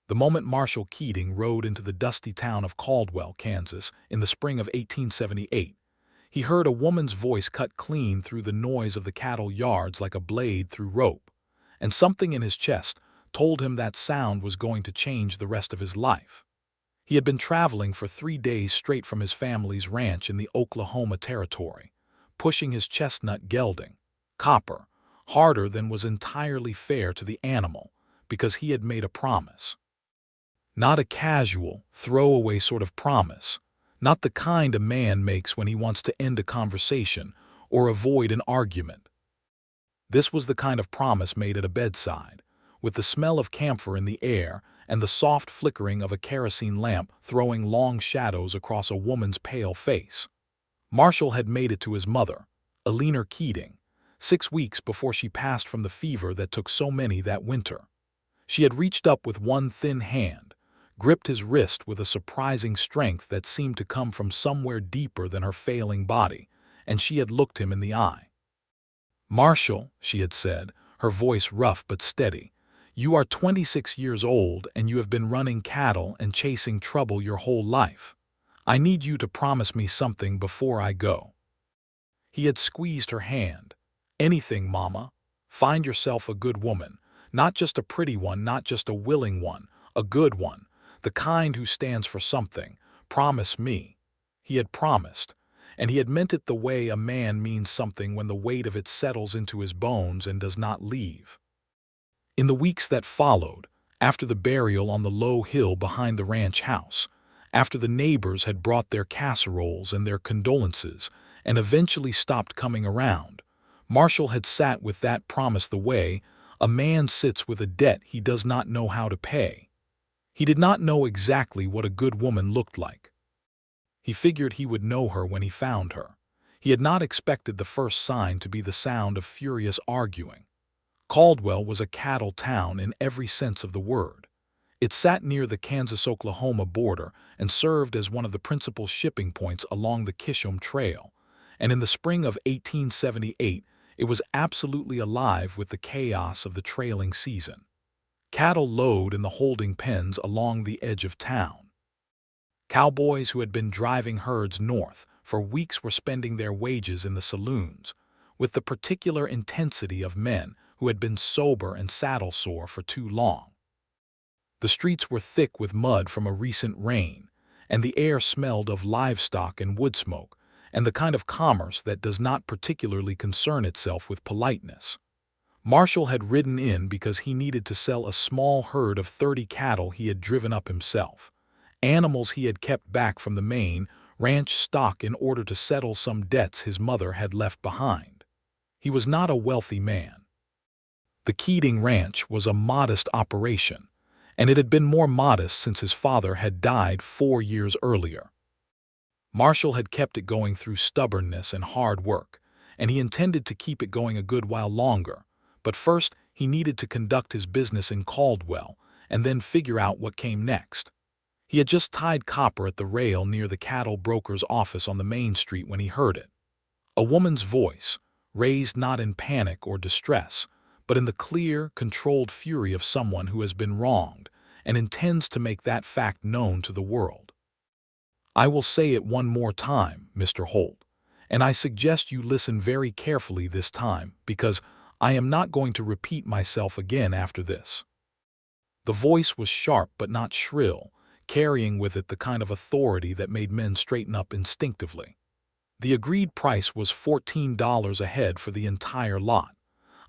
The moment Marshall Keating rode into the dusty town of Caldwell, Kansas, in the spring of 1878, he heard a woman's voice cut clean through the noise of the cattle yards like a blade through rope, and something in his chest told him that sound was going to change the rest of his life. He had been traveling for 3 days straight from his family's ranch in the Oklahoma Territory, pushing his chestnut gelding, Copper, harder than was entirely fair to the animal, because he had made a promise. Not a casual, throwaway sort of promise, not the kind a man makes when he wants to end a conversation or avoid an argument. This was the kind of promise made at a bedside, with the smell of camphor in the air and the soft flickering of a kerosene lamp throwing long shadows across a woman's pale face. Marshall had made it to his mother, Abigail Keating, 6 weeks before she passed from the fever that took so many that winter. She had reached up with one thin hand, gripped his wrist with a surprising strength that seemed to come from somewhere deeper than her failing body, and she had looked him in the eye. "Marshall," she had said, her voice rough but steady, "you are 26 years old and you have been running cattle and chasing trouble your whole life. I need you to promise me something before I go." He had squeezed her hand. "Anything, Mama. Find yourself a good woman. Not just a pretty one, not just a willing one, a good one, the kind who stands for something. Promise me." He had promised, and he had meant it the way a man means something when the weight of it settles into his bones and does not leave. In the weeks that followed, after the burial on the low hill behind the ranch house, after the neighbors had brought their casseroles and their condolences and eventually stopped coming around, Marshall had sat with that promise the way a man sits with a debt he does not know how to pay. He did not know exactly what a good woman looked like. He figured he would know her when he found her. He had not expected the first sign to be the sound of furious arguing. Caldwell was a cattle town in every sense of the word. It sat near the Kansas-Oklahoma border and served as one of the principal shipping points along the Kishom Trail, and in the spring of 1878 it was absolutely alive with the chaos of the trailing season. Cattle lowed in the holding pens along the edge of town. Cowboys who had been driving herds north for weeks were spending their wages in the saloons, with the particular intensity of men who had been sober and saddle-sore for too long. The streets were thick with mud from a recent rain, and the air smelled of livestock and wood smoke, and the kind of commerce that does not particularly concern itself with politeness. Marshall had ridden in because he needed to sell a small herd of 30 cattle he had driven up himself, animals he had kept back from the main ranch stock in order to settle some debts his mother had left behind. He was not a wealthy man. The Keating Ranch was a modest operation, and it had been more modest since his father had died 4 years earlier. Marshall had kept it going through stubbornness and hard work, and he intended to keep it going a good while longer. But first, he needed to conduct his business in Caldwell and then figure out what came next. He had just tied Copper at the rail near the cattle broker's office on the main street when he heard it. A woman's voice, raised not in panic or distress, but in the clear, controlled fury of someone who has been wronged and intends to make that fact known to the world. "I will say it one more time, Mr. Holt, and I suggest you listen very carefully this time, because I am not going to repeat myself again after this." The voice was sharp but not shrill, carrying with it the kind of authority that made men straighten up instinctively. "The agreed price was $14 a head for the entire lot.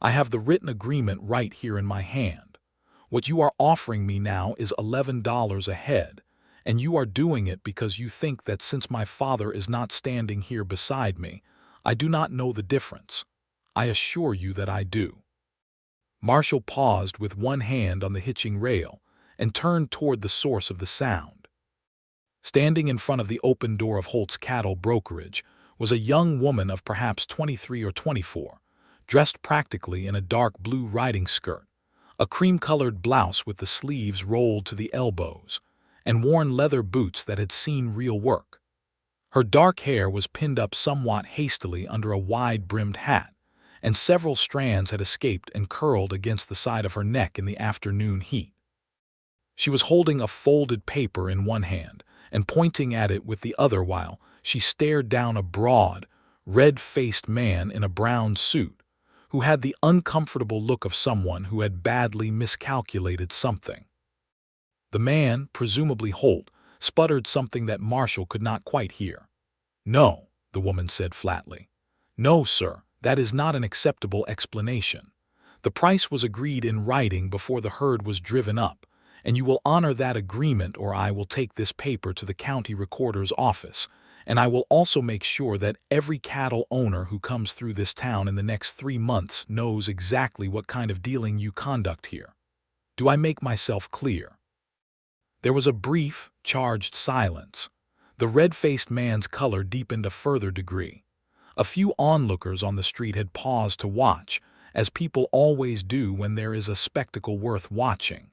I have the written agreement right here in my hand. What you are offering me now is $11 a head, and you are doing it because you think that since my father is not standing here beside me, I do not know the difference. I assure you that I do." Marshall paused with one hand on the hitching rail and turned toward the source of the sound. Standing in front of the open door of Holt's cattle brokerage was a young woman of perhaps 23 or 24, dressed practically in a dark blue riding skirt, a cream-colored blouse with the sleeves rolled to the elbows, and worn leather boots that had seen real work. Her dark hair was pinned up somewhat hastily under a wide-brimmed hat, and several strands had escaped and curled against the side of her neck in the afternoon heat. She was holding a folded paper in one hand and pointing at it with the other while she stared down a broad, red-faced man in a brown suit who had the uncomfortable look of someone who had badly miscalculated something. The man, presumably Holt, sputtered something that Marshall could not quite hear. "No," the woman said flatly. "No, sir, that is not an acceptable explanation. The price was agreed in writing before the herd was driven up, and you will honor that agreement or I will take this paper to the county recorder's office, and I will also make sure that every cattle owner who comes through this town in the next 3 months knows exactly what kind of dealing you conduct here. Do I make myself clear?" There was a brief, charged silence. The red-faced man's color deepened a further degree. A few onlookers on the street had paused to watch, as people always do when there is a spectacle worth watching.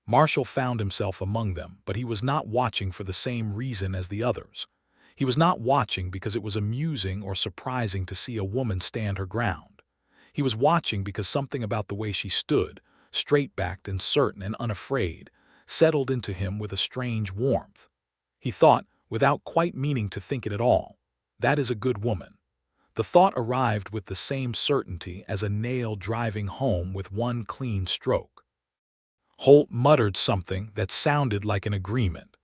Marshall found himself among them, but he was not watching for the same reason as the others. He was not watching because it was amusing or surprising to see a woman stand her ground. He was watching because something about the way she stood, straight-backed and certain and unafraid, settled into him with a strange warmth. He thought, without quite meaning to think it at all, "That is a good woman." The thought arrived with the same certainty as a nail driving home with one clean stroke. Holt muttered something that sounded like an agreement.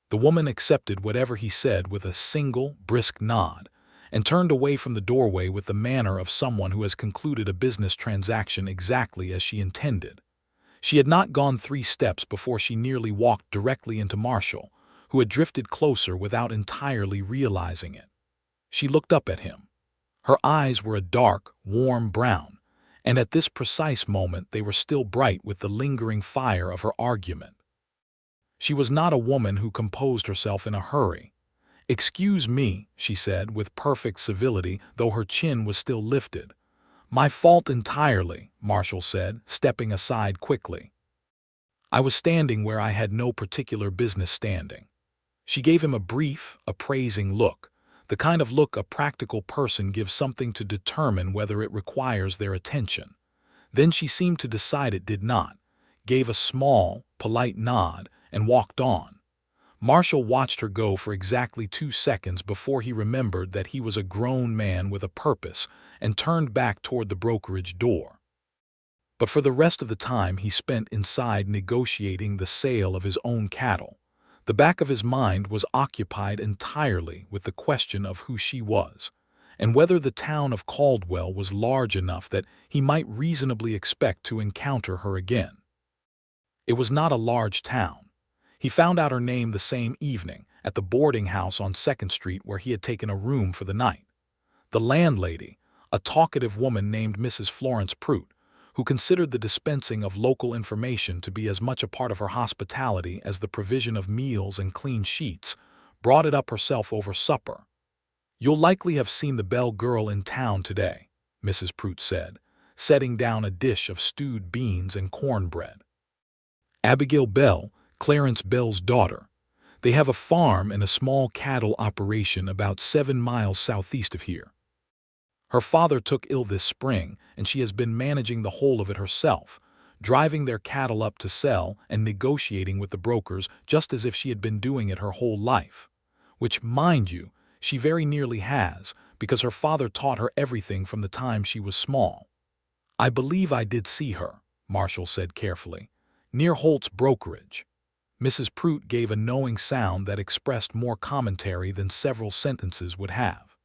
The woman accepted whatever he said with a single, brisk nod, and turned away from the doorway with the manner of someone who has concluded a business transaction exactly as she intended. She had not gone 3 steps before she nearly walked directly into Marshall, who had drifted closer without entirely realizing it. She looked up at him. Her eyes were a dark, warm brown, and at this precise moment they were still bright with the lingering fire of her argument. She was not a woman who composed herself in a hurry. "Excuse me," she said with perfect civility, though her chin was still lifted. "My fault entirely," Marshall said, stepping aside quickly. "I was standing where I had no particular business standing." She gave him a brief, appraising look, the kind of look a practical person gives something to determine whether it requires their attention. Then she seemed to decide it did not, gave a small, polite nod, and walked on. Marshall watched her go for exactly 2 seconds before he remembered that he was a grown man with a purpose and turned back toward the brokerage door. But for the rest of the time he spent inside negotiating the sale of his own cattle, the back of his mind was occupied entirely with the question of who she was, and whether the town of Caldwell was large enough that he might reasonably expect to encounter her again. It was not a large town. He found out her name the same evening at the boarding house on 2nd Street where he had taken a room for the night. The landlady, a talkative woman named Mrs. Florence Prout, who considered the dispensing of local information to be as much a part of her hospitality as the provision of meals and clean sheets, brought it up herself over supper. "You'll likely have seen the Bell girl in town today," Mrs. Prout said, setting down a dish of stewed beans and cornbread. "Abigail Bell, Clarence Bell's daughter. They have a farm and a small cattle operation about 7 miles southeast of here. Her father took ill this spring, and she has been managing the whole of it herself, driving their cattle up to sell and negotiating with the brokers just as if she had been doing it her whole life. Which, mind you, she very nearly has, because her father taught her everything from the time she was small. I believe I did see her," Marshall said carefully, "near Holt's brokerage." Mrs. Prout gave a knowing sound that expressed more commentary than several sentences would have.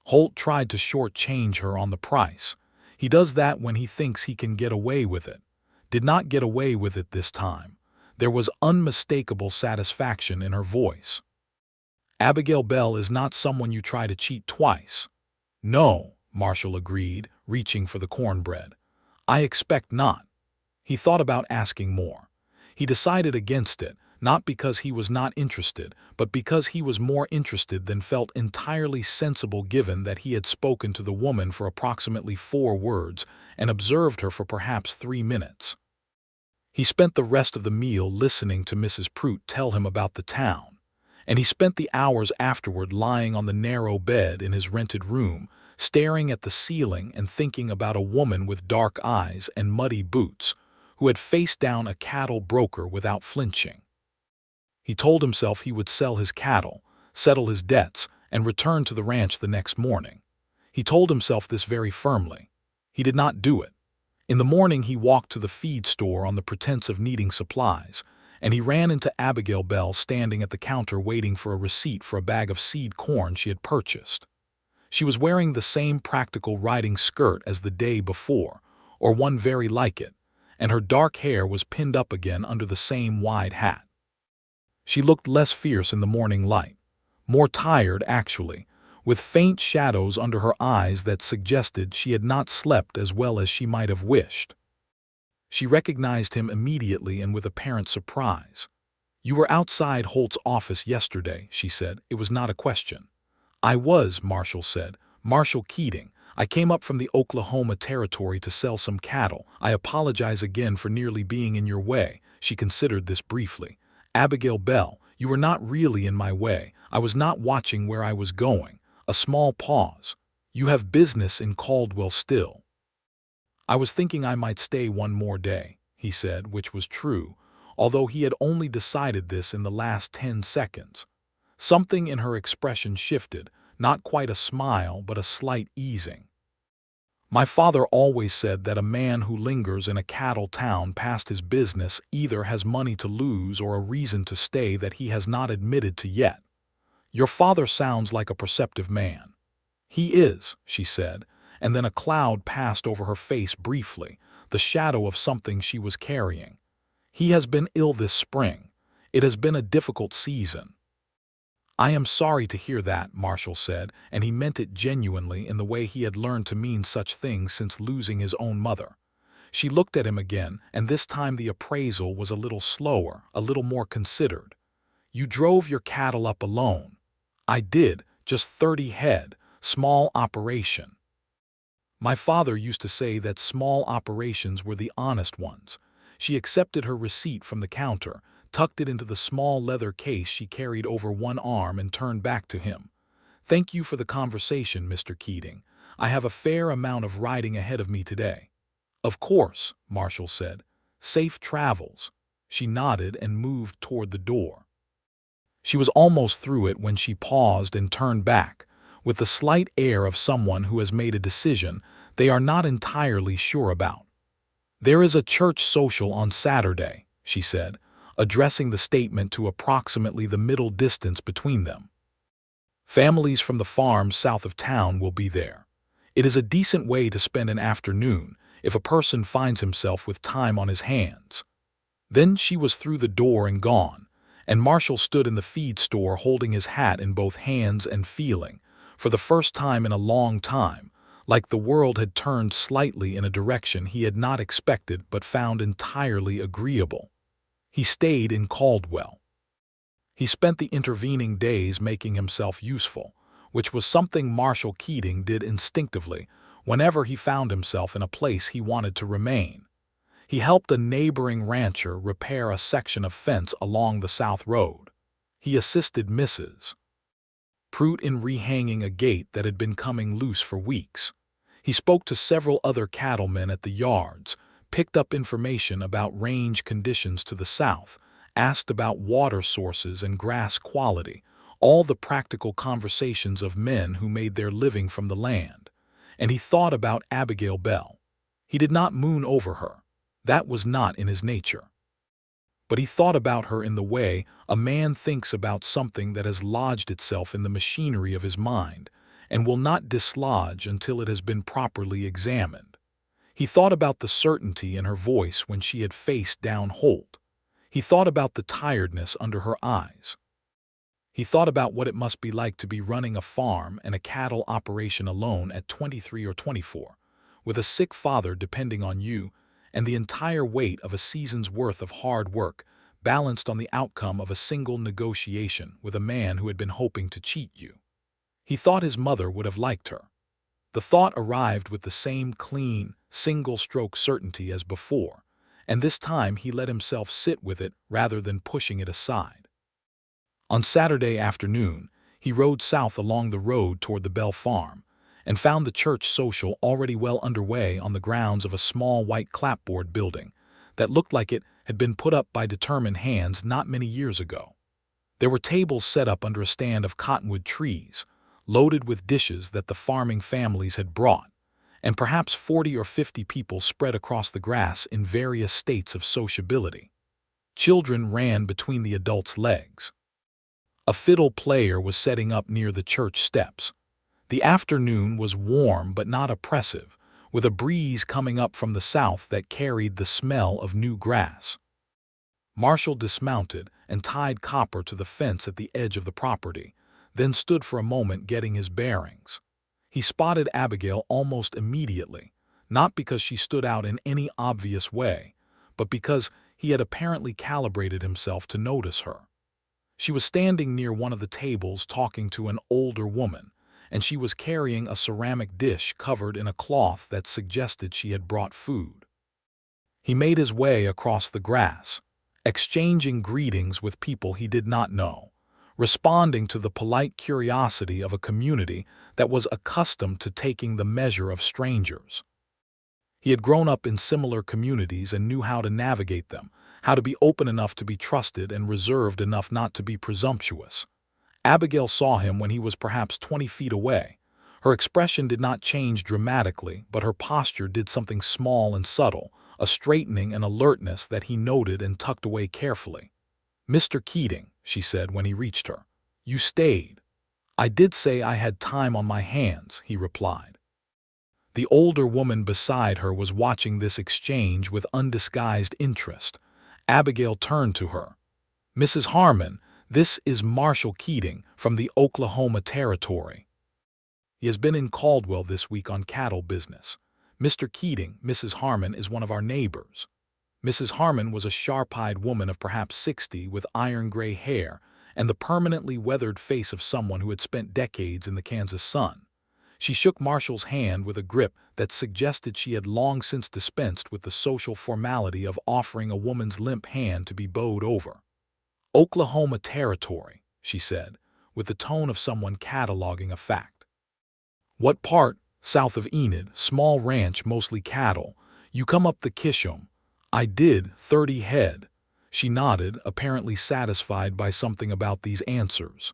"Holt tried to short-change her on the price. He does that when he thinks he can get away with it. Did not get away with it this time." There was unmistakable satisfaction in her voice. "Abigail Bell is not someone you try to cheat twice." "No," Marshall agreed, reaching for the cornbread. "I expect not." He thought about asking more. He decided against it, not because he was not interested, but because he was more interested than felt entirely sensible given that he had spoken to the woman for approximately 4 words and observed her for perhaps 3 minutes. He spent the rest of the meal listening to Mrs. Prout tell him about the town, and he spent the hours afterward lying on the narrow bed in his rented room, staring at the ceiling and thinking about a woman with dark eyes and muddy boots, who had faced down a cattle broker without flinching. He told himself he would sell his cattle, settle his debts, and return to the ranch the next morning. He told himself this very firmly. He did not do it. In the morning he walked to the feed store on the pretense of needing supplies, and he ran into Abigail Bell standing at the counter waiting for a receipt for a bag of seed corn she had purchased. She was wearing the same practical riding skirt as the day before, or one very like it, and her dark hair was pinned up again under the same wide hat. She looked less fierce in the morning light, more tired actually, with faint shadows under her eyes that suggested she had not slept as well as she might have wished. She recognized him immediately and with apparent surprise. "You were outside Holt's office yesterday," she said. "It was not a question." "I was," Marshall said. "Marshall Keating. I came up from the Oklahoma Territory to sell some cattle. I apologize again for nearly being in your way." She considered this briefly. "Abigail Bell, you were not really in my way. I was not watching where I was going." A small pause. "You have business in Caldwell still?" "I was thinking I might stay one more day," he said, which was true, although he had only decided this in the last 10 seconds. Something in her expression shifted, not quite a smile, but a slight easing. "My father always said that a man who lingers in a cattle town past his business either has money to lose or a reason to stay that he has not admitted to yet." "Your father sounds like a perceptive man." "He is," she said, and then a cloud passed over her face briefly, the shadow of something she was carrying. "He has been ill this spring. It has been a difficult season." "I am sorry to hear that," Marshall said, and he meant it genuinely in the way he had learned to mean such things since losing his own mother. She looked at him again, and this time the appraisal was a little slower, a little more considered. "You drove your cattle up alone." "I did, just 30 head, small operation." "My father used to say that small operations were the honest ones." She accepted her receipt from the counter, tucked it into the small leather case she carried over one arm, and turned back to him. "Thank you for the conversation, Mr. Keating. I have a fair amount of riding ahead of me today." "Of course," Marshall said. "Safe travels." She nodded and moved toward the door. She was almost through it when she paused and turned back, with the slight air of someone who has made a decision they are not entirely sure about. "There is a church social on Saturday," she said, addressing the statement to approximately the middle distance between them. "Families from the farms south of town will be there. It is a decent way to spend an afternoon if a person finds himself with time on his hands." Then she was through the door and gone, and Marshall stood in the feed store holding his hat in both hands and feeling, for the first time in a long time, like the world had turned slightly in a direction he had not expected but found entirely agreeable. He stayed in Caldwell. He spent the intervening days making himself useful, which was something Marshall Keating did instinctively whenever he found himself in a place he wanted to remain. He helped a neighboring rancher repair a section of fence along the south road. He assisted Mrs. Pruitt in rehanging a gate that had been coming loose for weeks. He spoke to several other cattlemen at the yards, picked up information about range conditions to the south, asked about water sources and grass quality, all the practical conversations of men who made their living from the land. And he thought about Abigail Bell. He did not moon over her. That was not in his nature. But he thought about her in the way a man thinks about something that has lodged itself in the machinery of his mind and will not dislodge until it has been properly examined. He thought about the certainty in her voice when she had faced down Holt. He thought about the tiredness under her eyes. He thought about what it must be like to be running a farm and a cattle operation alone at 23 or 24, with a sick father depending on you, and the entire weight of a season's worth of hard work balanced on the outcome of a single negotiation with a man who had been hoping to cheat you. He thought his mother would have liked her. The thought arrived with the same clean, single-stroke certainty as before, and this time he let himself sit with it rather than pushing it aside. On Saturday afternoon, he rode south along the road toward the Bell farm, and found the church social already well underway on the grounds of a small white clapboard building, that looked like it had been put up by determined hands not many years ago. There were tables set up under a stand of cottonwood trees, loaded with dishes that the farming families had brought, and perhaps 40 or 50 people spread across the grass in various states of sociability. Children ran between the adults' legs. A fiddle player was setting up near the church steps. The afternoon was warm but not oppressive, with a breeze coming up from the south that carried the smell of new grass. Marshall dismounted and tied Copper to the fence at the edge of the property, then stood for a moment getting his bearings. He spotted Abigail almost immediately, not because she stood out in any obvious way, but because he had apparently calibrated himself to notice her. She was standing near one of the tables talking to an older woman, and she was carrying a ceramic dish covered in a cloth that suggested she had brought food. He made his way across the grass, exchanging greetings with people he did not know, responding to the polite curiosity of a community that was accustomed to taking the measure of strangers. He had grown up in similar communities and knew how to navigate them, how to be open enough to be trusted and reserved enough not to be presumptuous. Abigail saw him when he was perhaps 20 feet away. Her expression did not change dramatically, but her posture did something small and subtle, a straightening and alertness that he noted and tucked away carefully. "Mr. Keating," she said when he reached her. "You stayed." "I did say I had time on my hands," he replied. The older woman beside her was watching this exchange with undisguised interest. Abigail turned to her. "Mrs. Harmon, this is Marshall Keating from the Oklahoma Territory. He has been in Caldwell this week on cattle business. Mr. Keating, Mrs. Harmon is one of our neighbors." Mrs. Harmon was a sharp-eyed woman of perhaps 60 with iron-gray hair and the permanently weathered face of someone who had spent decades in the Kansas sun. She shook Marshall's hand with a grip that suggested she had long since dispensed with the social formality of offering a woman's limp hand to be bowed over. "Oklahoma Territory," she said, with the tone of someone cataloging a fact. "What part?" "South of Enid, small ranch, mostly cattle. You come up the Kishom." "I did, 30 head." She nodded, apparently satisfied by something about these answers.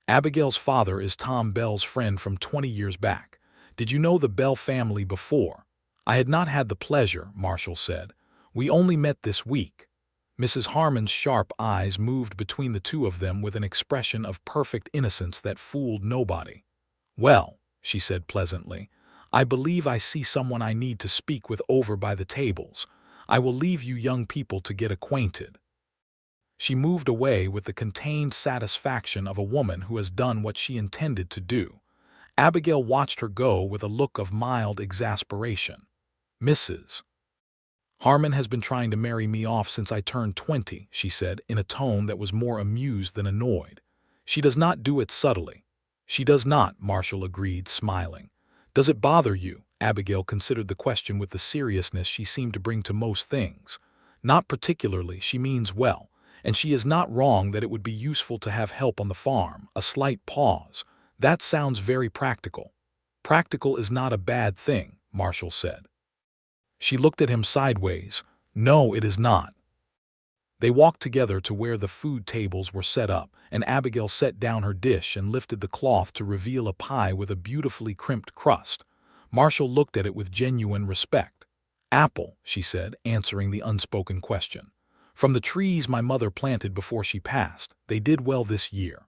"Abigail's father is Tom Bell's friend from 20 years back. Did you know the Bell family before?" "I had not had the pleasure," Marshall said. "We only met this week." Mrs. Harmon's sharp eyes moved between the two of them with an expression of perfect innocence that fooled nobody. "Well," she said pleasantly, "I believe I see someone I need to speak with over by the tables. I will leave you young people to get acquainted." She moved away with the contained satisfaction of a woman who has done what she intended to do. Abigail watched her go with a look of mild exasperation. "Mrs. Harmon has been trying to marry me off since I turned 20, she said in a tone that was more amused than annoyed. "She does not do it subtly." "She does not," Marshall agreed, smiling. "Does it bother you?" Abigail considered the question with the seriousness she seemed to bring to most things. "Not particularly. She means well. And she is not wrong that it would be useful to have help on the farm." A slight pause. "That sounds very practical." "Practical is not a bad thing," Marshall said. She looked at him sideways. "No, it is not." They walked together to where the food tables were set up, and Abigail set down her dish and lifted the cloth to reveal a pie with a beautifully crimped crust. Marshall looked at it with genuine respect. "Apple," she said, answering the unspoken question. "From the trees my mother planted before she passed. They did well this year."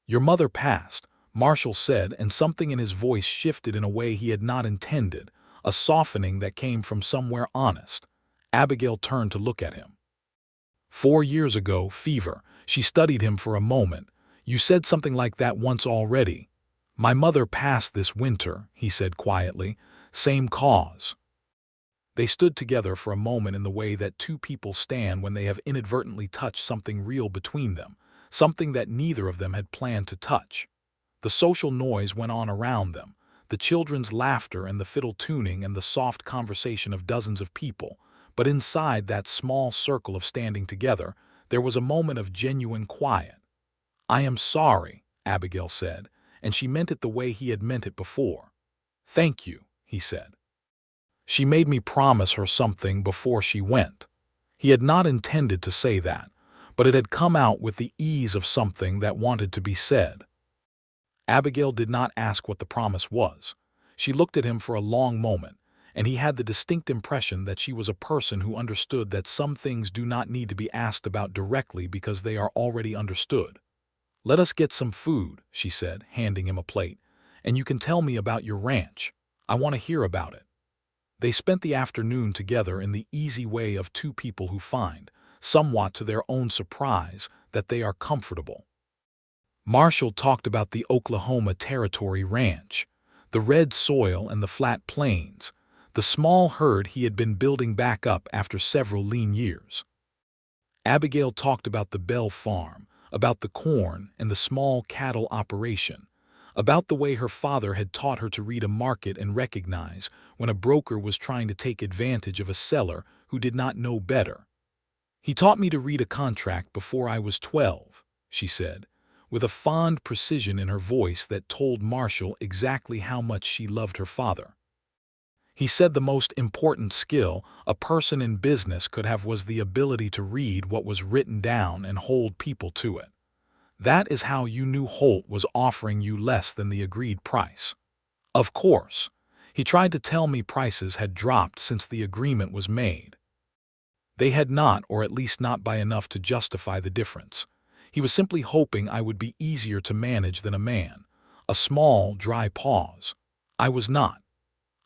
"Your mother passed," Marshall said, and something in his voice shifted in a way he had not intended, a softening that came from somewhere honest. Abigail turned to look at him. 4 years ago, fever." She studied him for a moment. "You said something like that once already." "My mother passed this winter," he said quietly. "Same cause." They stood together for a moment in the way that two people stand when they have inadvertently touched something real between them, something that neither of them had planned to touch. The social noise went on around them, the children's laughter and the fiddle tuning and the soft conversation of dozens of people, but inside that small circle of standing together, there was a moment of genuine quiet. "I am sorry," Abigail said, and she meant it the way he had meant it before. "Thank you," he said. "She made me promise her something before she went." He had not intended to say that, but it had come out with the ease of something that wanted to be said. Abigail did not ask what the promise was. She looked at him for a long moment, and he had the distinct impression that she was a person who understood that some things do not need to be asked about directly because they are already understood. "Let us get some food," she said, handing him a plate, "and you can tell me about your ranch. I want to hear about it." They spent the afternoon together in the easy way of two people who find, somewhat to their own surprise, that they are comfortable. Marshall talked about the Oklahoma Territory Ranch, the red soil and the flat plains, the small herd he had been building back up after several lean years. Abigail talked about the Bell farm, about the corn and the small cattle operation, about the way her father had taught her to read a market and recognize when a broker was trying to take advantage of a seller who did not know better. "He taught me to read a contract before I was 12, she said, with a fond precision in her voice that told Marshall exactly how much she loved her father. He said the most important skill a person in business could have was the ability to read what was written down and hold people to it. That is how you knew Holt was offering you less than the agreed price. Of course, he tried to tell me prices had dropped since the agreement was made. They had not, or at least not by enough to justify the difference. He was simply hoping I would be easier to manage than a man." A small, dry pause. "I was not."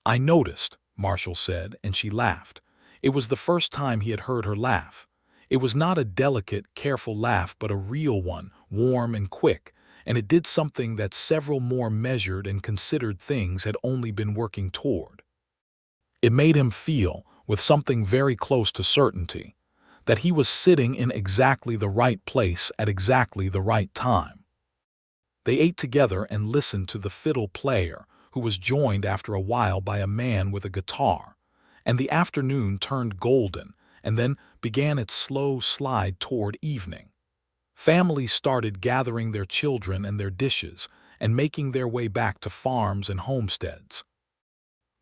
"I noticed," Marshall said, and she laughed. It was the first time he had heard her laugh. It was not a delicate, careful laugh, but a real one, warm and quick, and it did something that several more measured and considered things had only been working toward. It made him feel, with something very close to certainty, that he was sitting in exactly the right place at exactly the right time. They ate together and listened to the fiddle player, who was joined after a while by a man with a guitar, and the afternoon turned golden and then began its slow slide toward evening. Families started gathering their children and their dishes and making their way back to farms and homesteads.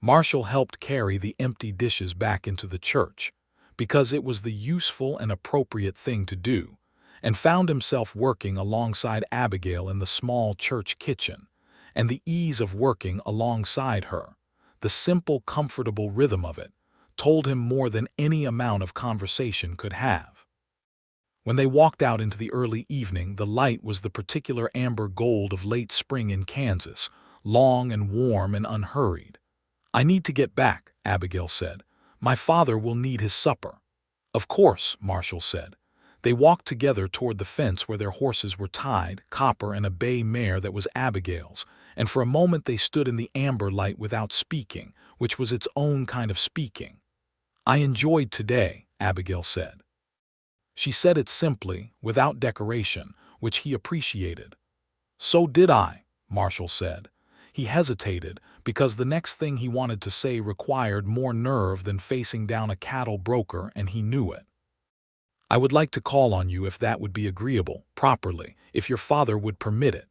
Marshall helped carry the empty dishes back into the church, because it was the useful and appropriate thing to do, and found himself working alongside Abigail in the small church kitchen, and the ease of working alongside her, the simple, comfortable rhythm of it, told him more than any amount of conversation could have. When they walked out into the early evening, the light was the particular amber gold of late spring in Kansas, long and warm and unhurried. "I need to get back," Abigail said. "My father will need his supper." "Of course," Marshall said. They walked together toward the fence where their horses were tied, Copper and a bay mare that was Abigail's, and for a moment they stood in the amber light without speaking, which was its own kind of speaking. "I enjoyed today," Abigail said. She said it simply, without decoration, which he appreciated. "So did I," Marshall said. He hesitated, because the next thing he wanted to say required more nerve than facing down a cattle broker, and he knew it. "I would like to call on you if that would be agreeable, properly, if your father would permit it."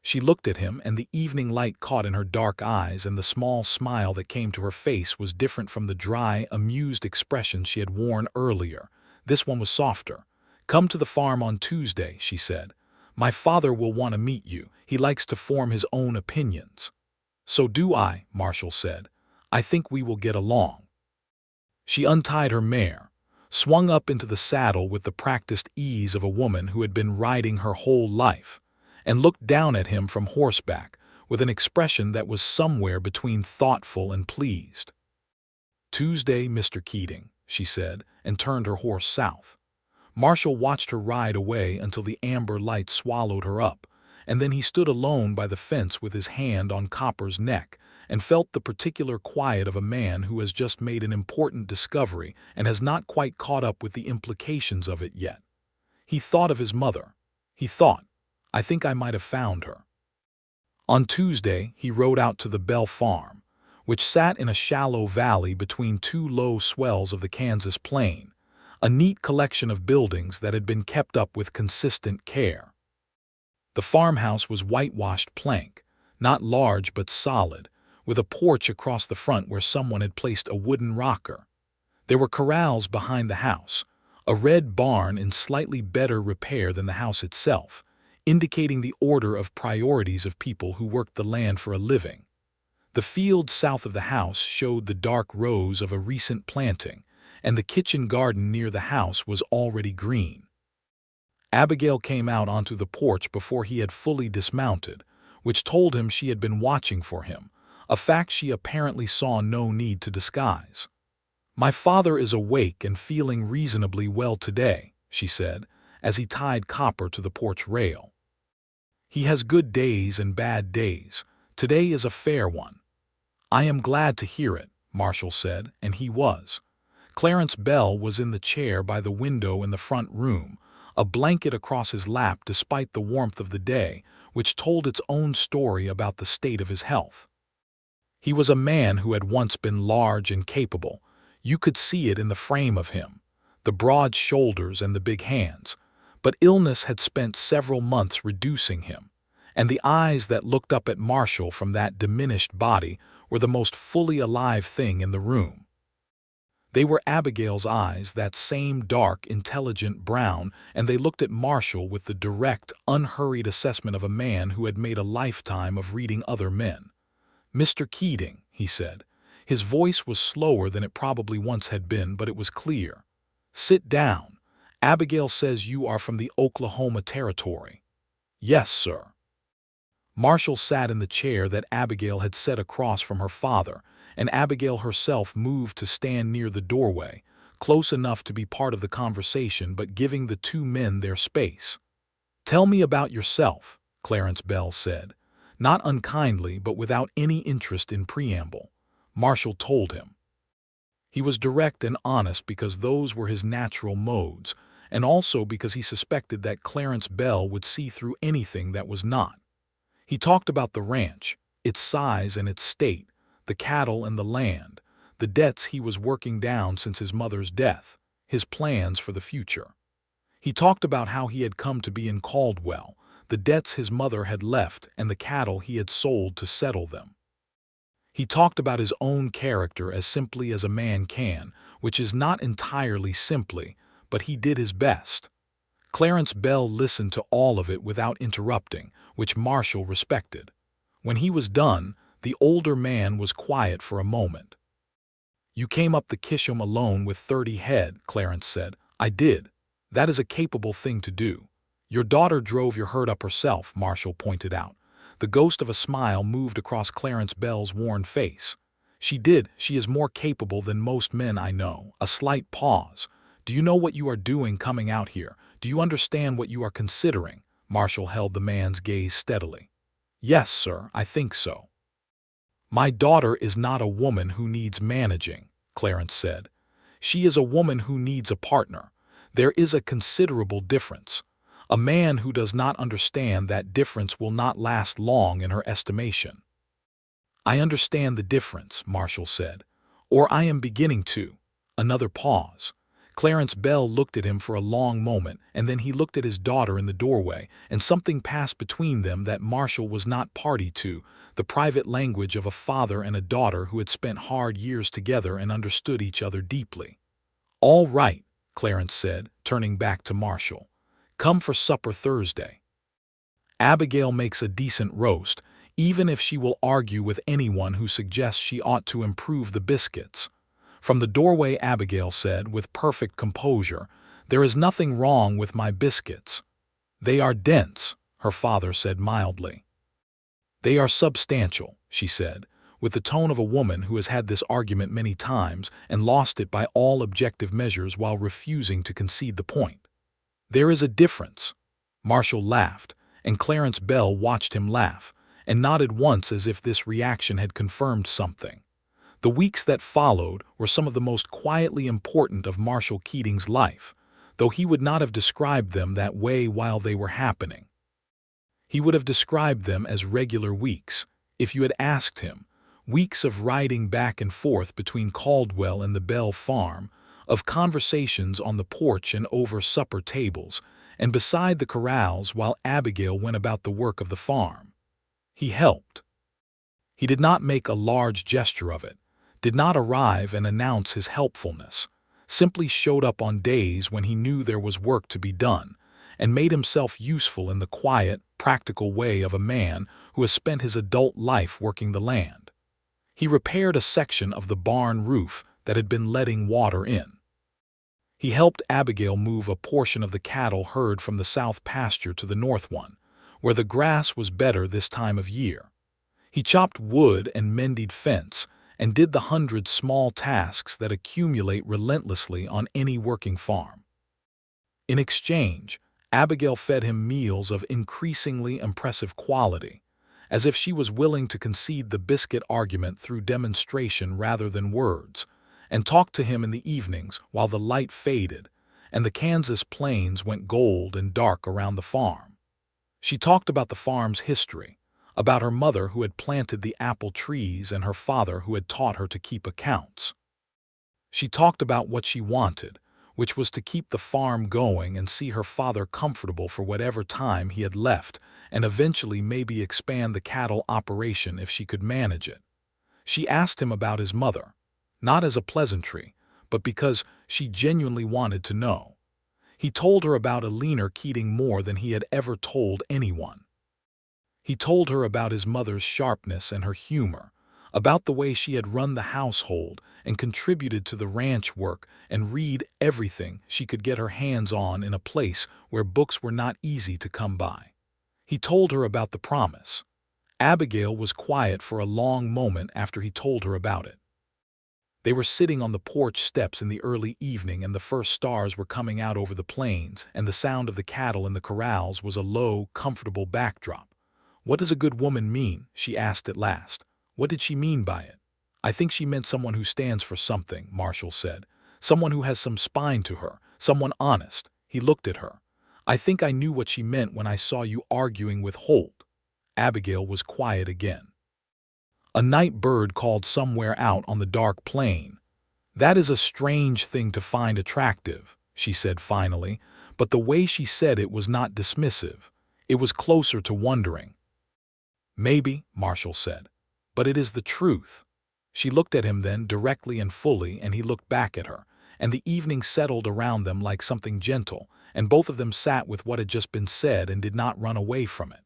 She looked at him, and the evening light caught in her dark eyes, and the small smile that came to her face was different from the dry, amused expression she had worn earlier. This one was softer. "Come to the farm on Tuesday," she said. "My father will want to meet you. He likes to form his own opinions." "So do I," Marshall said. "I think we will get along." She untied her mare, swung up into the saddle with the practiced ease of a woman who had been riding her whole life, and looked down at him from horseback with an expression that was somewhere between thoughtful and pleased. "Tuesday, Mr. Keating," she said, and turned her horse south. Marshall watched her ride away until the amber light swallowed her up, and then he stood alone by the fence with his hand on Copper's neck and felt the particular quiet of a man who has just made an important discovery and has not quite caught up with the implications of it yet. He thought of his mother. He thought, "I think I might have found her." On Tuesday, he rode out to the Bell farm, which sat in a shallow valley between two low swells of the Kansas plain, a neat collection of buildings that had been kept up with consistent care. The farmhouse was whitewashed plank, not large but solid, with a porch across the front where someone had placed a wooden rocker. There were corrals behind the house, a red barn in slightly better repair than the house itself, indicating the order of priorities of people who worked the land for a living. The field south of the house showed the dark rows of a recent planting, and the kitchen garden near the house was already green. Abigail came out onto the porch before he had fully dismounted, which told him she had been watching for him, a fact she apparently saw no need to disguise. "My father is awake and feeling reasonably well today," she said, as he tied copper to the porch rail. "He has good days and bad days. Today is a fair one." "I am glad to hear it," Marshall said, and he was. Clarence Bell was in the chair by the window in the front room, a blanket across his lap despite the warmth of the day, which told its own story about the state of his health. He was a man who had once been large and capable. You could see it in the frame of him, the broad shoulders and the big hands. But illness had spent several months reducing him, and the eyes that looked up at Marshall from that diminished body were the most fully alive thing in the room. They were Abigail's eyes, that same dark, intelligent brown, and they looked at Marshall with the direct, unhurried assessment of a man who had made a lifetime of reading other men. "Mr. Keating," he said. His voice was slower than it probably once had been, but it was clear. "Sit down. Abigail says you are from the Oklahoma Territory." "Yes, sir." Marshall sat in the chair that Abigail had set across from her father, and Abigail herself moved to stand near the doorway, close enough to be part of the conversation but giving the two men their space. "Tell me about yourself," Clarence Bell said, not unkindly but without any interest in preamble. Marshall told him. He was direct and honest because those were his natural modes, and also because he suspected that Clarence Bell would see through anything that was not. He talked about the ranch, its size and its state, the cattle and the land, the debts he was working down since his mother's death, his plans for the future. He talked about how he had come to be in Caldwell, the debts his mother had left and the cattle he had sold to settle them. He talked about his own character as simply as a man can, which is not entirely simply, but he did his best. Clarence Bell listened to all of it without interrupting, which Marshall respected. When he was done, the older man was quiet for a moment. "You came up the Kisham alone with 30 head, Clarence said. "I did. That is a capable thing to do." "Your daughter drove your herd up herself," Marshall pointed out. The ghost of a smile moved across Clarence Bell's worn face. "She did. She is more capable than most men I know." A slight pause. "Do you know what you are doing coming out here? Do you understand what you are considering?" Marshall held the man's gaze steadily. "Yes, sir, I think so." "My daughter is not a woman who needs managing," Clarence said. "She is a woman who needs a partner. There is a considerable difference. A man who does not understand that difference will not last long in her estimation." "I understand the difference," Marshall said. "Or I am beginning to." Another pause. Clarence Bell looked at him for a long moment, and then he looked at his daughter in the doorway, and something passed between them that Marshall was not party to, the private language of a father and a daughter who had spent hard years together and understood each other deeply. "All right," Clarence said, turning back to Marshall. "Come for supper Thursday. Abigail makes a decent roast, even if she will argue with anyone who suggests she ought to improve the biscuits." From the doorway Abigail said, with perfect composure, "There is nothing wrong with my biscuits." "They are dense," her father said mildly. "They are substantial," she said, with the tone of a woman who has had this argument many times and lost it by all objective measures while refusing to concede the point. "There is a difference." Marshall laughed, and Clarence Bell watched him laugh, and nodded once as if this reaction had confirmed something. The weeks that followed were some of the most quietly important of Marshall Keating's life, though he would not have described them that way while they were happening. He would have described them as regular weeks, if you had asked him, weeks of riding back and forth between Caldwell and the Bell farm, of conversations on the porch and over supper tables, and beside the corrals while Abigail went about the work of the farm. He helped. He did not make a large gesture of it, did not arrive and announce his helpfulness, simply showed up on days when he knew there was work to be done, and made himself useful in the quiet, practical way of a man who has spent his adult life working the land. He repaired a section of the barn roof that had been letting water in. He helped Abigail move a portion of the cattle herd from the south pasture to the north one, where the grass was better this time of year. He chopped wood and mended fence, and did the 100 small tasks that accumulate relentlessly on any working farm. In exchange, Abigail fed him meals of increasingly impressive quality, as if she was willing to concede the biscuit argument through demonstration rather than words, and talked to him in the evenings while the light faded and the Kansas plains went gold and dark around the farm. She talked about the farm's history, about her mother who had planted the apple trees and her father who had taught her to keep accounts. She talked about what she wanted, which was to keep the farm going and see her father comfortable for whatever time he had left, and eventually maybe expand the cattle operation if she could manage it. She asked him about his mother, not as a pleasantry, but because she genuinely wanted to know. He told her about Abigail Keating more than he had ever told anyone. He told her about his mother's sharpness and her humor, about the way she had run the household and contributed to the ranch work and read everything she could get her hands on in a place where books were not easy to come by. He told her about the promise. Abigail was quiet for a long moment after he told her about it. They were sitting on the porch steps in the early evening, and the first stars were coming out over the plains, and the sound of the cattle in the corrals was a low, comfortable backdrop. "What does a good woman mean?" she asked at last. "What did she mean by it?" "I think she meant someone who stands for something," Marshall said. "Someone who has some spine to her, someone honest." He looked at her. "I think I knew what she meant when I saw you arguing with Holt." Abigail was quiet again. A night bird called somewhere out on the dark plain. "That is a strange thing to find attractive," she said finally, but the way she said it was not dismissive. It was closer to wondering. "Maybe," Marshall said, "but it is the truth." She looked at him then directly and fully, and he looked back at her, and the evening settled around them like something gentle, and both of them sat with what had just been said and did not run away from it.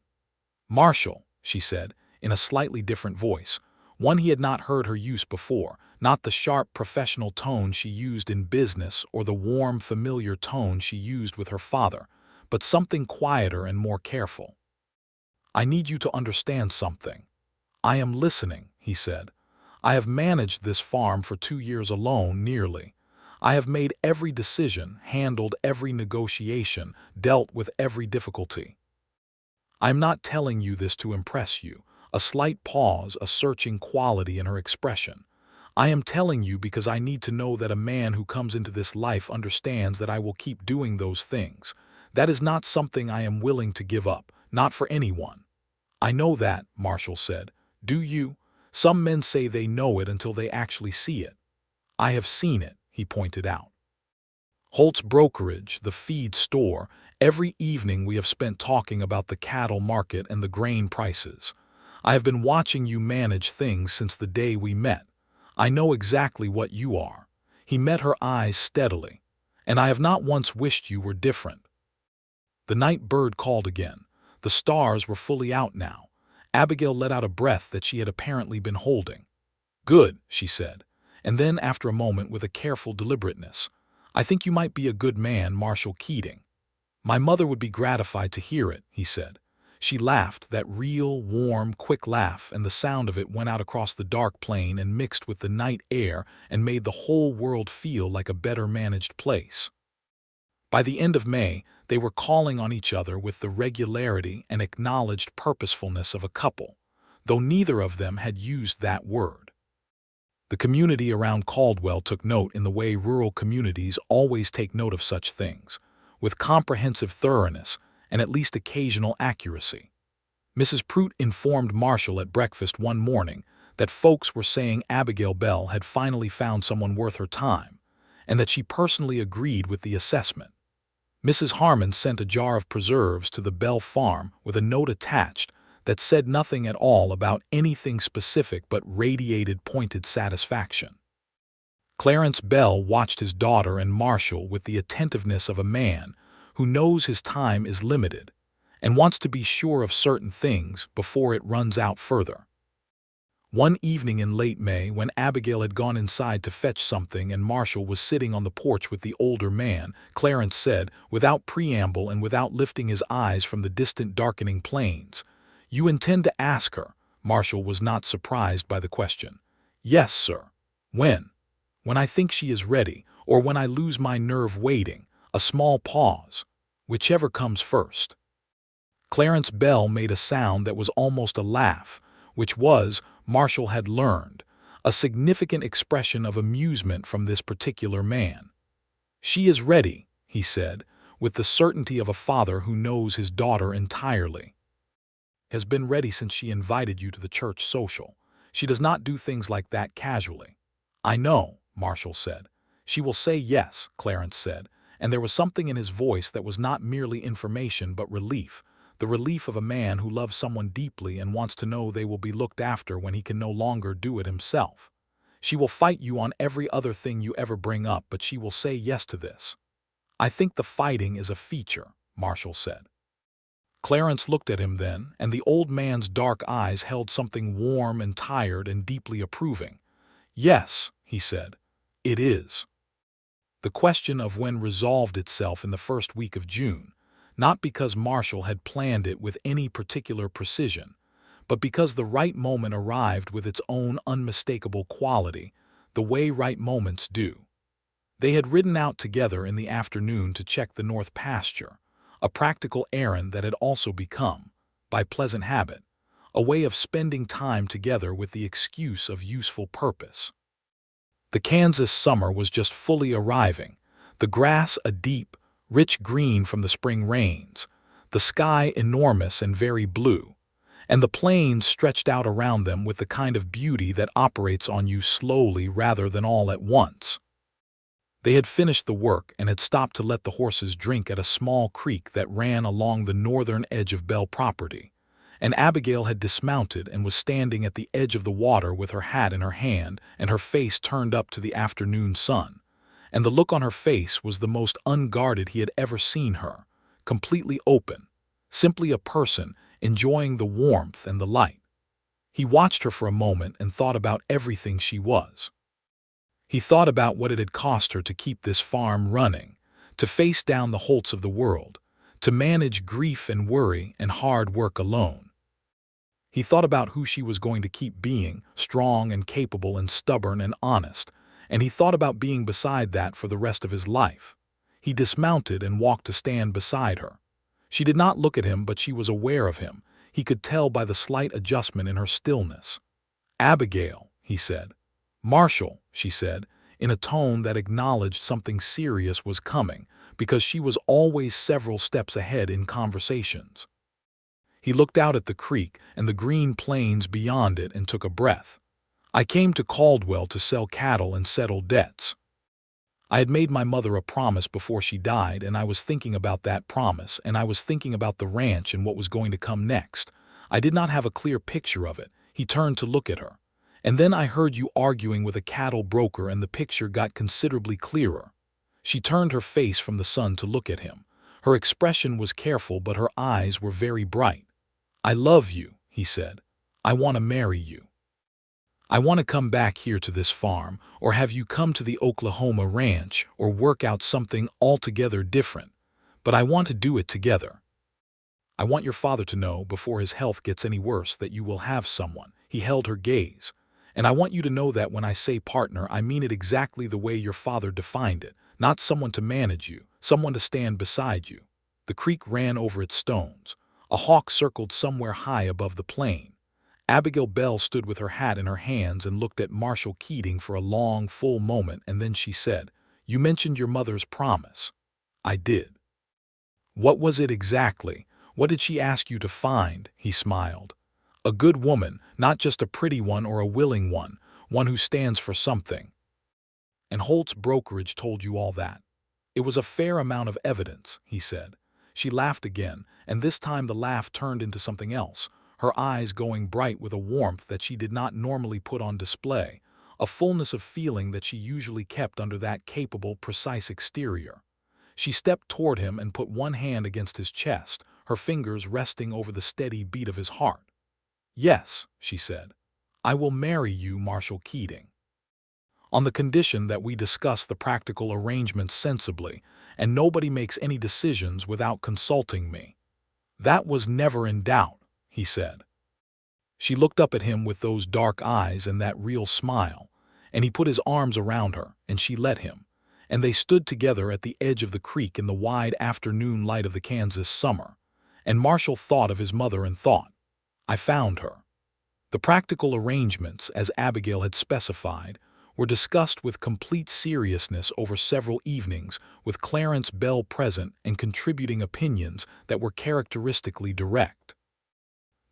"Marshall," she said, in a slightly different voice, one he had not heard her use before, not the sharp professional tone she used in business or the warm, familiar tone she used with her father, but something quieter and more careful. "I need you to understand something." "I am listening," he said. "I have managed this farm for 2 years alone, nearly. I have made every decision, handled every negotiation, dealt with every difficulty. I am not telling you this to impress you." A slight pause, a searching quality in her expression. "I am telling you because I need to know that a man who comes into this life understands that I will keep doing those things. That is not something I am willing to give up, not for anyone." "I know that," Marshall said. "Do you? Some men say they know it until they actually see it." "I have seen it," he pointed out. "Holt's brokerage, the feed store, every evening we have spent talking about the cattle market and the grain prices. I have been watching you manage things since the day we met. I know exactly what you are." He met her eyes steadily. "And I have not once wished you were different." The night bird called again. The stars were fully out now. Abigail let out a breath that she had apparently been holding. "Good," she said, and then after a moment with a careful deliberateness, "I think you might be a good man, Marshall Keating." "My mother would be gratified to hear it," he said. She laughed, that real, warm, quick laugh, and the sound of it went out across the dark plain and mixed with the night air and made the whole world feel like a better managed place. By the end of May, they were calling on each other with the regularity and acknowledged purposefulness of a couple, though neither of them had used that word. The community around Caldwell took note in the way rural communities always take note of such things, with comprehensive thoroughness and at least occasional accuracy. Mrs. Prout informed Marshall at breakfast one morning that folks were saying Abigail Bell had finally found someone worth her time, and that she personally agreed with the assessment. Mrs. Harmon sent a jar of preserves to the Bell farm with a note attached that said nothing at all about anything specific but radiated pointed satisfaction. Clarence Bell watched his daughter and Marshall with the attentiveness of a man who knows his time is limited and wants to be sure of certain things before it runs out further. One evening in late May, when Abigail had gone inside to fetch something and Marshall was sitting on the porch with the older man, Clarence said, without preamble and without lifting his eyes from the distant darkening plains, "You intend to ask her?" Marshall was not surprised by the question. "Yes, sir." "When?" "When I think she is ready, or when I lose my nerve waiting." A small pause. "Whichever comes first." Clarence Bell made a sound that was almost a laugh, which was, Marshall had learned, a significant expression of amusement from this particular man. "She is ready," he said, with the certainty of a father who knows his daughter entirely. "Has been ready since she invited you to the church social. She does not do things like that casually." "I know," Marshall said. "She will say yes," Clarence said, and there was something in his voice that was not merely information but relief, the relief of a man who loves someone deeply and wants to know they will be looked after when he can no longer do it himself. "She will fight you on every other thing you ever bring up, but she will say yes to this." "I think the fighting is a feature," Marshall said. Clarence looked at him then, and the old man's dark eyes held something warm and tired and deeply approving. "Yes," he said, "it is." The question of when resolved itself in the first week of June, not because Marshall had planned it with any particular precision, but because the right moment arrived with its own unmistakable quality, the way right moments do. They had ridden out together in the afternoon to check the north pasture, a practical errand that had also become, by pleasant habit, a way of spending time together with the excuse of useful purpose. The Kansas summer was just fully arriving, the grass a deep, rich green from the spring rains, the sky enormous and very blue, and the plains stretched out around them with the kind of beauty that operates on you slowly rather than all at once. They had finished the work and had stopped to let the horses drink at a small creek that ran along the northern edge of Bell property, and Abigail had dismounted and was standing at the edge of the water with her hat in her hand and her face turned up to the afternoon sun, and the look on her face was the most unguarded he had ever seen her, completely open, simply a person enjoying the warmth and the light. He watched her for a moment and thought about everything she was. He thought about what it had cost her to keep this farm running, to face down the Holts of the world, to manage grief and worry and hard work alone. He thought about who she was going to keep being, strong and capable and stubborn and honest, and he thought about being beside that for the rest of his life. He dismounted and walked to stand beside her. She did not look at him, but she was aware of him. He could tell by the slight adjustment in her stillness. "Abigail," he said. "Marshall," she said, in a tone that acknowledged something serious was coming, because she was always several steps ahead in conversations. He looked out at the creek and the green plains beyond it and took a breath. "I came to Caldwell to sell cattle and settle debts. I had made my mother a promise before she died, and I was thinking about that promise, and I was thinking about the ranch and what was going to come next. I did not have a clear picture of it." He turned to look at her. "And then I heard you arguing with a cattle broker and the picture got considerably clearer." She turned her face from the sun to look at him. Her expression was careful, but her eyes were very bright. "I love you," he said. "I want to marry you. I want to come back here to this farm, or have you come to the Oklahoma ranch, or work out something altogether different. But I want to do it together. I want your father to know before his health gets any worse that you will have someone." He held her gaze. "And I want you to know that when I say partner, I mean it exactly the way your father defined it, not someone to manage you, someone to stand beside you." The creek ran over its stones. A hawk circled somewhere high above the plain. Abigail Bell stood with her hat in her hands and looked at Marshall Keating for a long, full moment, and then she said, "You mentioned your mother's promise." "I did." "What was it exactly? What did she ask you to find?" He smiled. "A good woman, not just a pretty one or a willing one who stands for something." "And Holt's brokerage told you all that?" "It was a fair amount of evidence," he said. She laughed again, and this time the laugh turned into something else, her eyes going bright with a warmth that she did not normally put on display, a fullness of feeling that she usually kept under that capable, precise exterior. She stepped toward him and put one hand against his chest, her fingers resting over the steady beat of his heart. "Yes," she said, "I will marry you, Marshall Keating, on the condition that we discuss the practical arrangements sensibly, and nobody makes any decisions without consulting me." "That was never in doubt," he said. She looked up at him with those dark eyes and that real smile, and he put his arms around her, and she let him, and they stood together at the edge of the creek in the wide afternoon light of the Kansas summer. And Marshall thought of his mother and thought, "I found her." The practical arrangements, as Abigail had specified, were discussed with complete seriousness over several evenings, with Clarence Bell present and contributing opinions that were characteristically direct.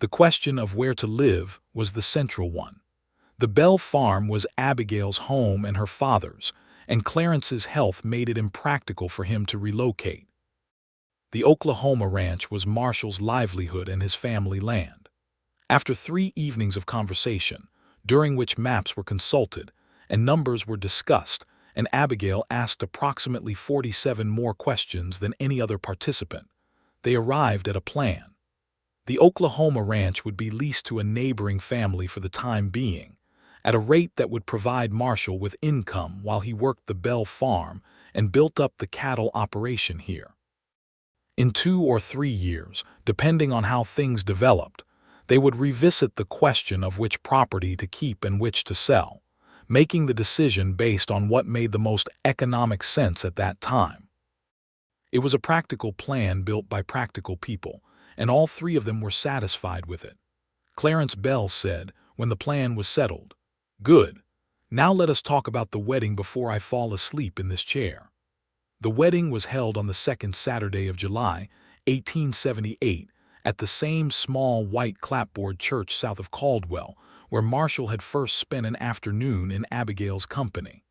The question of where to live was the central one. The Bell farm was Abigail's home and her father's, and Clarence's health made it impractical for him to relocate. The Oklahoma ranch was Marshall's livelihood and his family land. After 3 evenings of conversation, during which maps were consulted and numbers were discussed, and Abigail asked approximately 47 more questions than any other participant, they arrived at a plan. The Oklahoma ranch would be leased to a neighboring family for the time being, at a rate that would provide Marshall with income while he worked the Bell farm and built up the cattle operation here. In 2 or 3 years, depending on how things developed, they would revisit the question of which property to keep and which to sell, making the decision based on what made the most economic sense at that time. It was a practical plan built by practical people, and all 3 of them were satisfied with it. Clarence Bell said, when the plan was settled, "Good. Now let us talk about the wedding before I fall asleep in this chair." The wedding was held on the 2nd Saturday of July, 1878, at the same small white clapboard church south of Caldwell, where Marshall had first spent an afternoon in Abigail's company.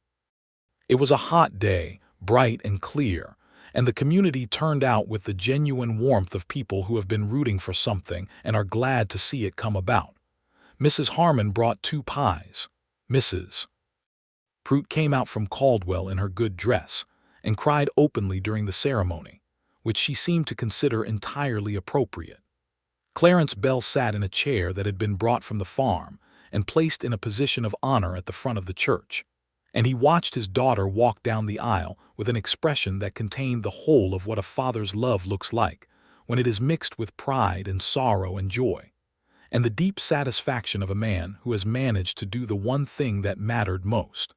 It was a hot day, bright and clear, and the community turned out with the genuine warmth of people who have been rooting for something and are glad to see it come about. Mrs. Harmon brought 2 pies. Mrs. Pruitt came out from Caldwell in her good dress, and cried openly during the ceremony, which she seemed to consider entirely appropriate. Clarence Bell sat in a chair that had been brought from the farm and placed in a position of honor at the front of the church, and he watched his daughter walk down the aisle with an expression that contained the whole of what a father's love looks like when it is mixed with pride and sorrow and joy, and the deep satisfaction of a man who has managed to do the one thing that mattered most.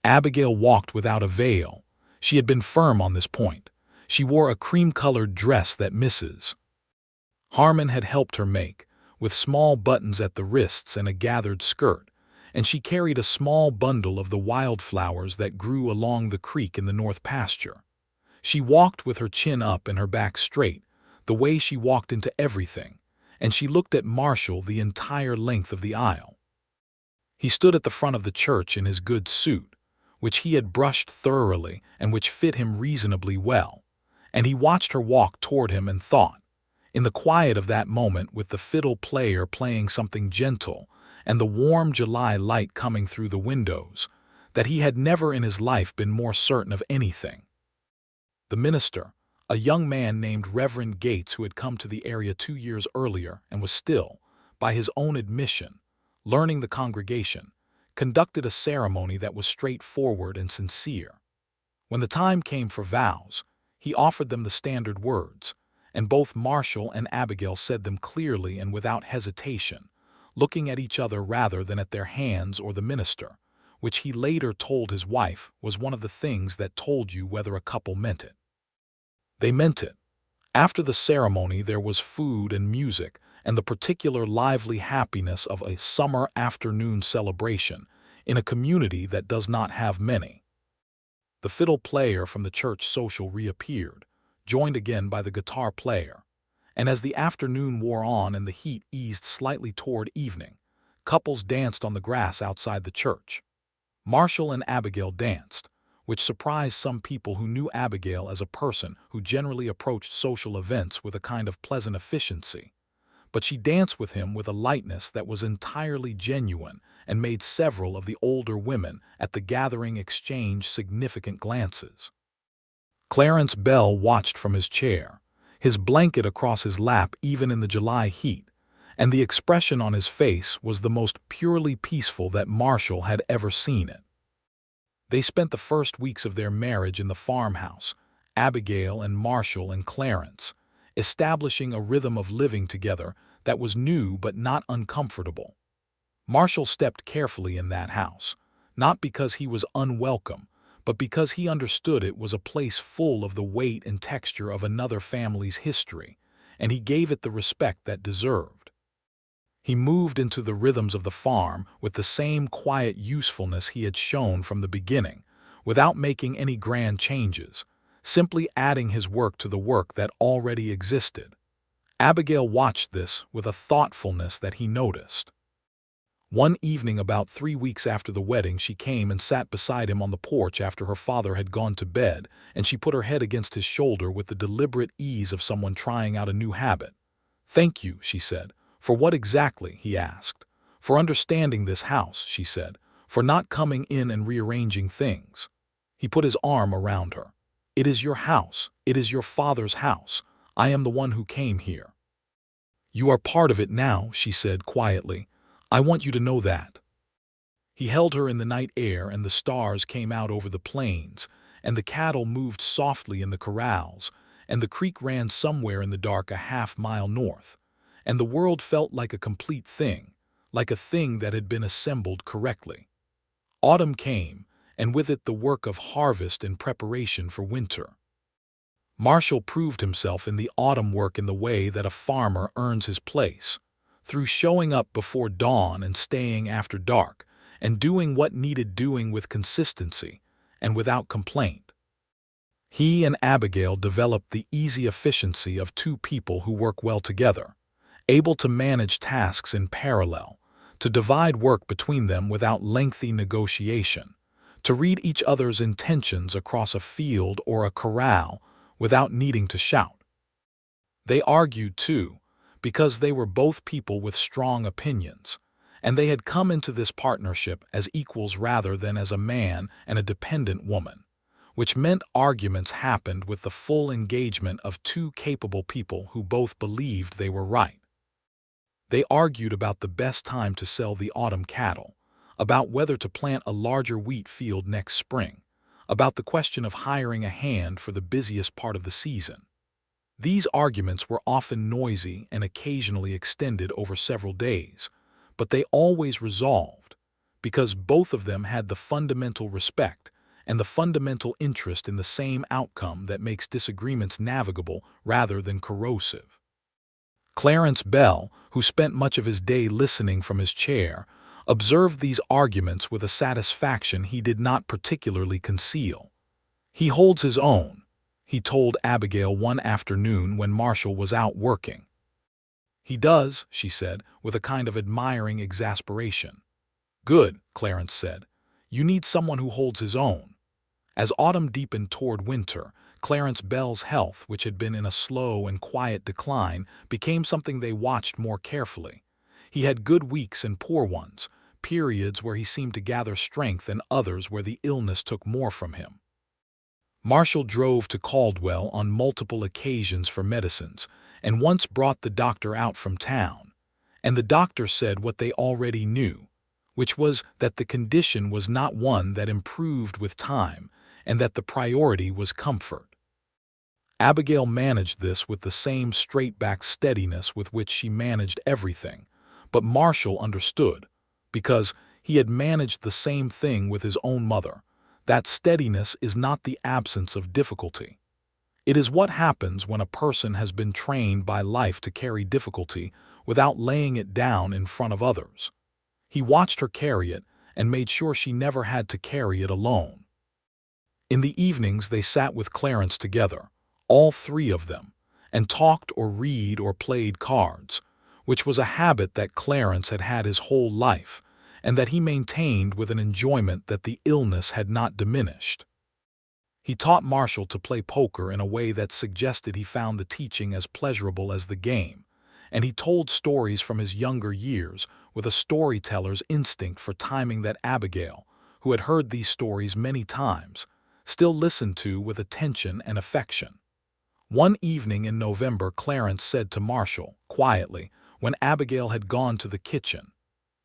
Abigail walked without a veil. She had been firm on this point. She wore a cream-colored dress that Mrs. Harmon had helped her make, with small buttons at the wrists and a gathered skirt, and she carried a small bundle of the wildflowers that grew along the creek in the north pasture. She walked with her chin up and her back straight, the way she walked into everything, and she looked at Marshall the entire length of the aisle. He stood at the front of the church in his good suit, which he had brushed thoroughly and which fit him reasonably well, and he watched her walk toward him and thought, in the quiet of that moment with the fiddle player playing something gentle and the warm July light coming through the windows, that he had never in his life been more certain of anything. The minister, a young man named Reverend Gates who had come to the area 2 years earlier and was still, by his own admission, learning the congregation, conducted a ceremony that was straightforward and sincere. When the time came for vows, he offered them the standard words, and both Marshall and Abigail said them clearly and without hesitation, looking at each other rather than at their hands or the minister, which he later told his wife was one of the things that told you whether a couple meant it. They meant it. After the ceremony there was food and music and the particular lively happiness of a summer afternoon celebration in a community that does not have many. The fiddle player from the church social reappeared, joined again by the guitar player, and as the afternoon wore on and the heat eased slightly toward evening, couples danced on the grass outside the church. Marshall and Abigail danced, which surprised some people who knew Abigail as a person who generally approached social events with a kind of pleasant efficiency. But she danced with him with a lightness that was entirely genuine and made several of the older women at the gathering exchange significant glances. Clarence Bell watched from his chair, his blanket across his lap even in the July heat, and the expression on his face was the most purely peaceful that Marshall had ever seen it. They spent the first weeks of their marriage in the farmhouse, Abigail and Marshall and Clarence, establishing a rhythm of living together that was new but not uncomfortable. Marshall stepped carefully in that house, not because he was unwelcome, but because he understood it was a place full of the weight and texture of another family's history, and he gave it the respect that deserved. He moved into the rhythms of the farm with the same quiet usefulness he had shown from the beginning, without making any grand changes, simply adding his work to the work that already existed. Abigail watched this with a thoughtfulness that he noticed. One evening about 3 weeks after the wedding, she came and sat beside him on the porch after her father had gone to bed, and she put her head against his shoulder with the deliberate ease of someone trying out a new habit. "Thank you," she said. "For what exactly?" he asked. "For understanding this house," she said. "For not coming in and rearranging things." He put his arm around her. "It is your house. It is your father's house. I am the one who came here." "You are part of it now," she said quietly. "I want you to know that." He held her in the night air, and the stars came out over the plains, and the cattle moved softly in the corrals, and the creek ran somewhere in the dark a half-mile north, and the world felt like a complete thing, like a thing that had been assembled correctly. Autumn came, and with it the work of harvest and preparation for winter. Marshall proved himself in the autumn work in the way that a farmer earns his place, through showing up before dawn and staying after dark, and doing what needed doing with consistency and without complaint. He and Abigail developed the easy efficiency of two people who work well together, able to manage tasks in parallel, to divide work between them without lengthy negotiation, to read each other's intentions across a field or a corral without needing to shout. They argued, too, because they were both people with strong opinions, and they had come into this partnership as equals rather than as a man and a dependent woman, which meant arguments happened with the full engagement of two capable people who both believed they were right. They argued about the best time to sell the autumn cattle, about whether to plant a larger wheat field next spring, about the question of hiring a hand for the busiest part of the season. These arguments were often noisy and occasionally extended over several days, but they always resolved, because both of them had the fundamental respect and the fundamental interest in the same outcome that makes disagreements navigable rather than corrosive. Clarence Bell, who spent much of his day listening from his chair, observed these arguments with a satisfaction he did not particularly conceal. "He holds his own," he told Abigail one afternoon when Marshall was out working. "He does," she said, with a kind of admiring exasperation. "Good," Clarence said. "You need someone who holds his own." As autumn deepened toward winter, Clarence Bell's health, which had been in a slow and quiet decline, became something they watched more carefully. He had good weeks and poor ones, periods where he seemed to gather strength and others where the illness took more from him. Marshall drove to Caldwell on multiple occasions for medicines, and once brought the doctor out from town. And the doctor said what they already knew, which was that the condition was not one that improved with time, and that the priority was comfort. Abigail managed this with the same straight-back steadiness with which she managed everything, but Marshall understood, because he had managed the same thing with his own mother. That steadiness is not the absence of difficulty. It is what happens when a person has been trained by life to carry difficulty without laying it down in front of others. He watched her carry it and made sure she never had to carry it alone. In the evenings they sat with Clarence together, all three of them, and talked or read or played cards, which was a habit that Clarence had had his whole life, and that he maintained with an enjoyment that the illness had not diminished. He taught Marshall to play poker in a way that suggested he found the teaching as pleasurable as the game, and he told stories from his younger years with a storyteller's instinct for timing that Abigail, who had heard these stories many times, still listened to with attention and affection. One evening in November, Clarence said to Marshall, quietly, when Abigail had gone to the kitchen,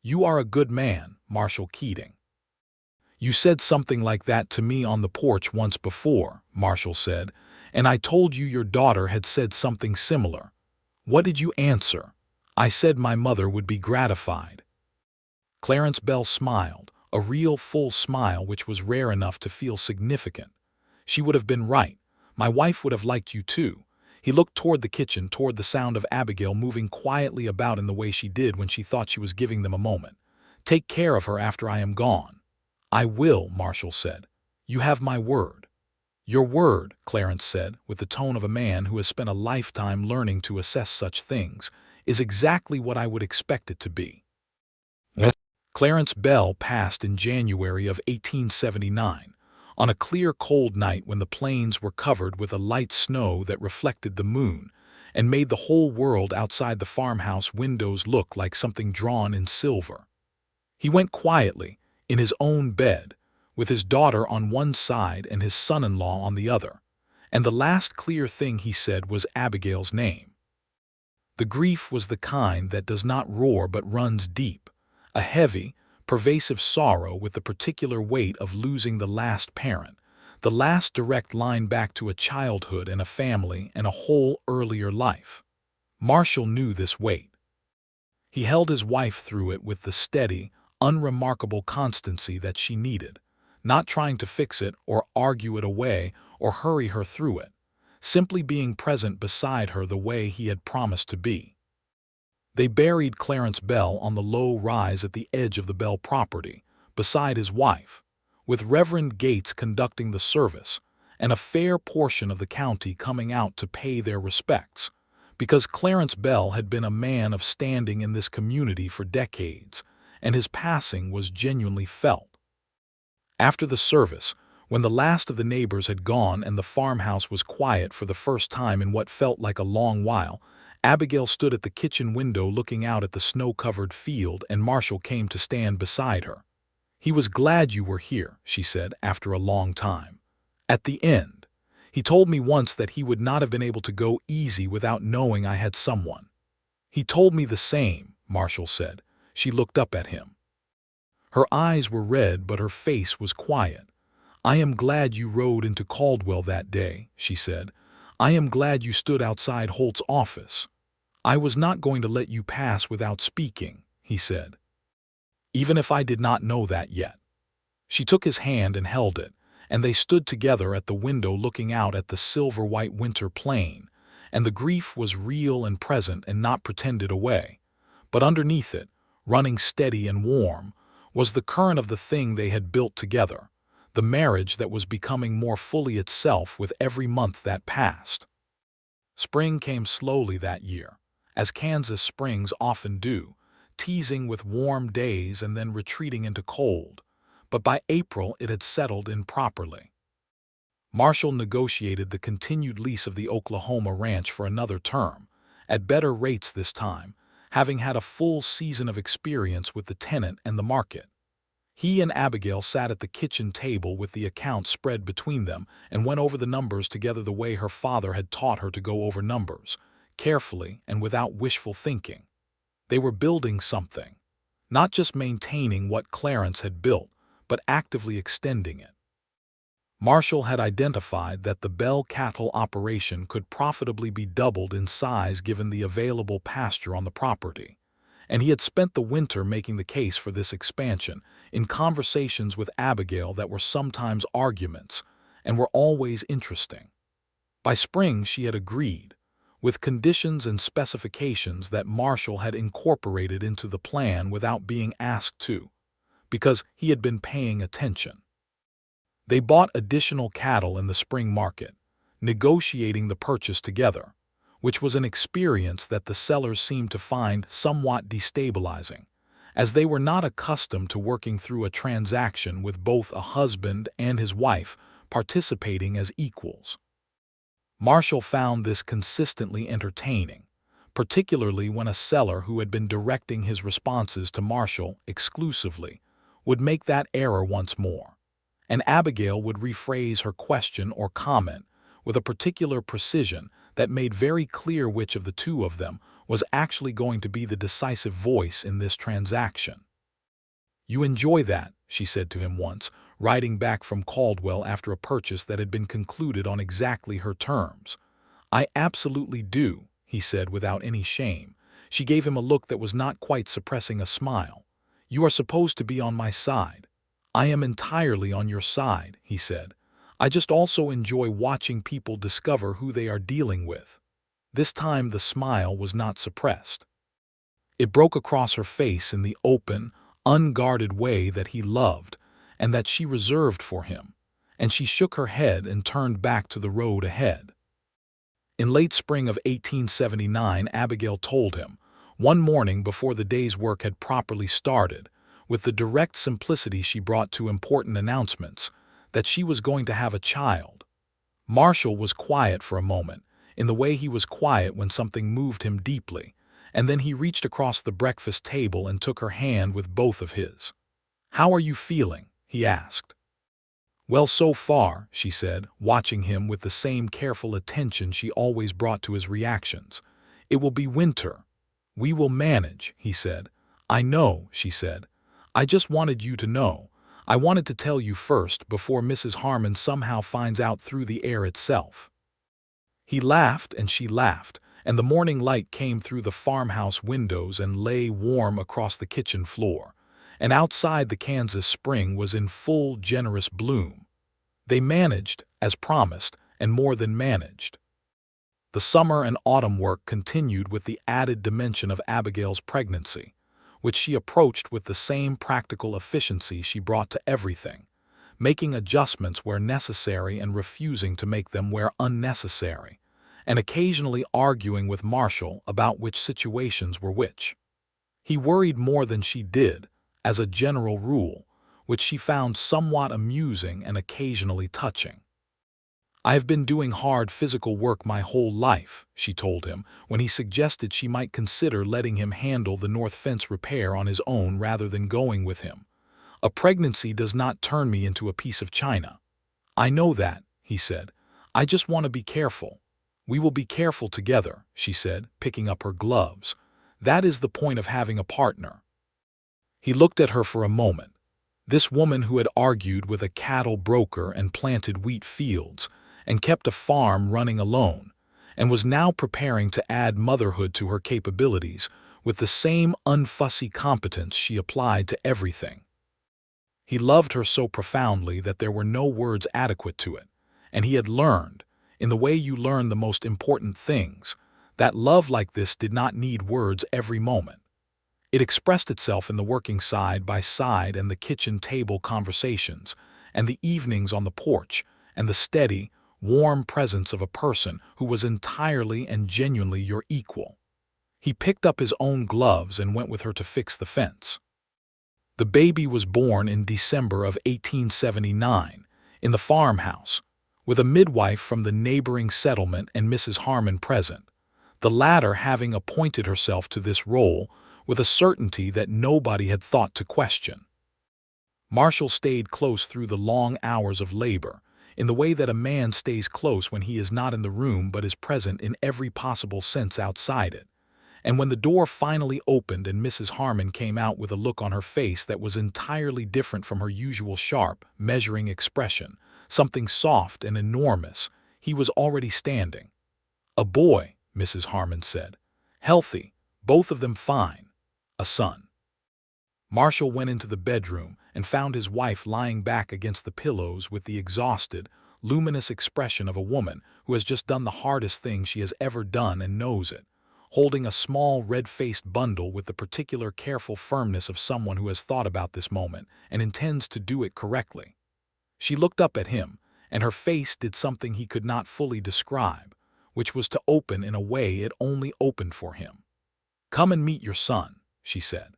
"You are a good man, Marshall Keating." "You said something like that to me on the porch once before," Marshall said, "and I told you your daughter had said something similar. What did you answer?" "I said my mother would be gratified." Clarence Bell smiled, a real full smile which was rare enough to feel significant. "She would have been right. My wife would have liked you too." He looked toward the kitchen, toward the sound of Abigail moving quietly about in the way she did when she thought she was giving them a moment. "Take care of her after I am gone." "I will," Marshall said. "You have my word." "Your word," Clarence said, with the tone of a man who has spent a lifetime learning to assess such things, "is exactly what I would expect it to be." Clarence Bell passed in January of 1879, on a clear cold night when the plains were covered with a light snow that reflected the moon and made the whole world outside the farmhouse windows look like something drawn in silver. He went quietly, in his own bed, with his daughter on one side and his son-in-law on the other, and the last clear thing he said was Abigail's name. The grief was the kind that does not roar but runs deep, a heavy, pervasive sorrow with the particular weight of losing the last parent, the last direct line back to a childhood and a family and a whole earlier life. Marshall knew this weight. He held his wife through it with the steady, unremarkable constancy that she needed, not trying to fix it or argue it away or hurry her through it, simply being present beside her the way he had promised to be. They buried Clarence Bell on the low rise at the edge of the Bell property, beside his wife, with Reverend Gates conducting the service, and a fair portion of the county coming out to pay their respects, because Clarence Bell had been a man of standing in this community for decades, and his passing was genuinely felt. After the service, when the last of the neighbors had gone and the farmhouse was quiet for the first time in what felt like a long while, Abigail stood at the kitchen window looking out at the snow-covered field, and Marshall came to stand beside her. "He was glad you were here," she said, after a long time. "At the end. He told me once that he would not have been able to go easy without knowing I had someone." "He told me the same," Marshall said. She looked up at him. Her eyes were red, but her face was quiet. "I am glad you rode into Caldwell that day," she said. "I am glad you stood outside Holt's office." "I was not going to let you pass without speaking," he said. "Even if I did not know that yet." She took his hand and held it, and they stood together at the window looking out at the silver-white winter plain, and the grief was real and present and not pretended away. But underneath it, running steady and warm, was the current of the thing they had built together, the marriage that was becoming more fully itself with every month that passed. Spring came slowly that year, as Kansas springs often do, teasing with warm days and then retreating into cold, but by April it had settled in properly. Marshall negotiated the continued lease of the Oklahoma ranch for another term, at better rates this time, having had a full season of experience with the tenant and the market. He and Abigail sat at the kitchen table with the accounts spread between them and went over the numbers together the way her father had taught her to go over numbers, carefully and without wishful thinking. They were building something, not just maintaining what Clarence had built, but actively extending it. Marshall had identified that the Bell cattle operation could profitably be doubled in size given the available pasture on the property, and he had spent the winter making the case for this expansion in conversations with Abigail that were sometimes arguments and were always interesting. By spring she had agreed, with conditions and specifications that Marshall had incorporated into the plan without being asked to, because he had been paying attention. They bought additional cattle in the spring market, negotiating the purchase together, which was an experience that the sellers seemed to find somewhat destabilizing, as they were not accustomed to working through a transaction with both a husband and his wife participating as equals. Marshall found this consistently entertaining, particularly when a seller who had been directing his responses to Marshall exclusively would make that error once more. And Abigail would rephrase her question or comment with a particular precision that made very clear which of the two of them was actually going to be the decisive voice in this transaction. "You enjoy that," she said to him once, riding back from Caldwell after a purchase that had been concluded on exactly her terms. "I absolutely do," he said without any shame. She gave him a look that was not quite suppressing a smile. "You are supposed to be on my side." "I am entirely on your side," he said. "I just also enjoy watching people discover who they are dealing with." This time the smile was not suppressed. It broke across her face in the open, unguarded way that he loved and that she reserved for him, and she shook her head and turned back to the road ahead. In late spring of 1879, Abigail told him, one morning before the day's work had properly started, with the direct simplicity she brought to important announcements, that she was going to have a child. Marshall was quiet for a moment, in the way he was quiet when something moved him deeply, and then he reached across the breakfast table and took her hand with both of his. "How are you feeling?" he asked. "Well, so far," she said, watching him with the same careful attention she always brought to his reactions. "It will be winter." "We will manage," he said. "I know," she said. "I just wanted you to know. I wanted to tell you first before Mrs. Harmon somehow finds out through the air itself." He laughed and she laughed, and the morning light came through the farmhouse windows and lay warm across the kitchen floor. And outside the Kansas spring was in full, generous bloom. They managed, as promised, and more than managed. The summer and autumn work continued with the added dimension of Abigail's pregnancy, which she approached with the same practical efficiency she brought to everything, making adjustments where necessary and refusing to make them where unnecessary, and occasionally arguing with Marshall about which situations were which. He worried more than she did, as a general rule, which she found somewhat amusing and occasionally touching. "I have been doing hard physical work my whole life," she told him, when he suggested she might consider letting him handle the north fence repair on his own rather than going with him. "A pregnancy does not turn me into a piece of china." "I know that," he said. "I just want to be careful." "We will be careful together," she said, picking up her gloves. "That is the point of having a partner." He looked at her for a moment. This woman who had argued with a cattle broker and planted wheat fields, and kept a farm running alone, and was now preparing to add motherhood to her capabilities with the same unfussy competence she applied to everything. He loved her so profoundly that there were no words adequate to it, and he had learned, in the way you learn the most important things, that love like this did not need words every moment. It expressed itself in the working side by side and the kitchen table conversations, and the evenings on the porch, and the steady, warm presence of a person who was entirely and genuinely your equal. He picked up his own gloves and went with her to fix the fence. The baby was born in December of 1879, in the farmhouse, with a midwife from the neighboring settlement and Mrs. Harmon present, the latter having appointed herself to this role with a certainty that nobody had thought to question. Marshall stayed close through the long hours of labor, in the way that a man stays close when he is not in the room but is present in every possible sense outside it. And when the door finally opened and Mrs. Harmon came out with a look on her face that was entirely different from her usual sharp, measuring expression, something soft and enormous, he was already standing. "A boy," Mrs. Harmon said. "Healthy, both of them fine. A son." Marshall went into the bedroom and found his wife lying back against the pillows with the exhausted, luminous expression of a woman who has just done the hardest thing she has ever done and knows it, holding a small red-faced bundle with the particular careful firmness of someone who has thought about this moment and intends to do it correctly. She looked up at him, and her face did something he could not fully describe, which was to open in a way it only opened for him. "Come and meet your son," she said.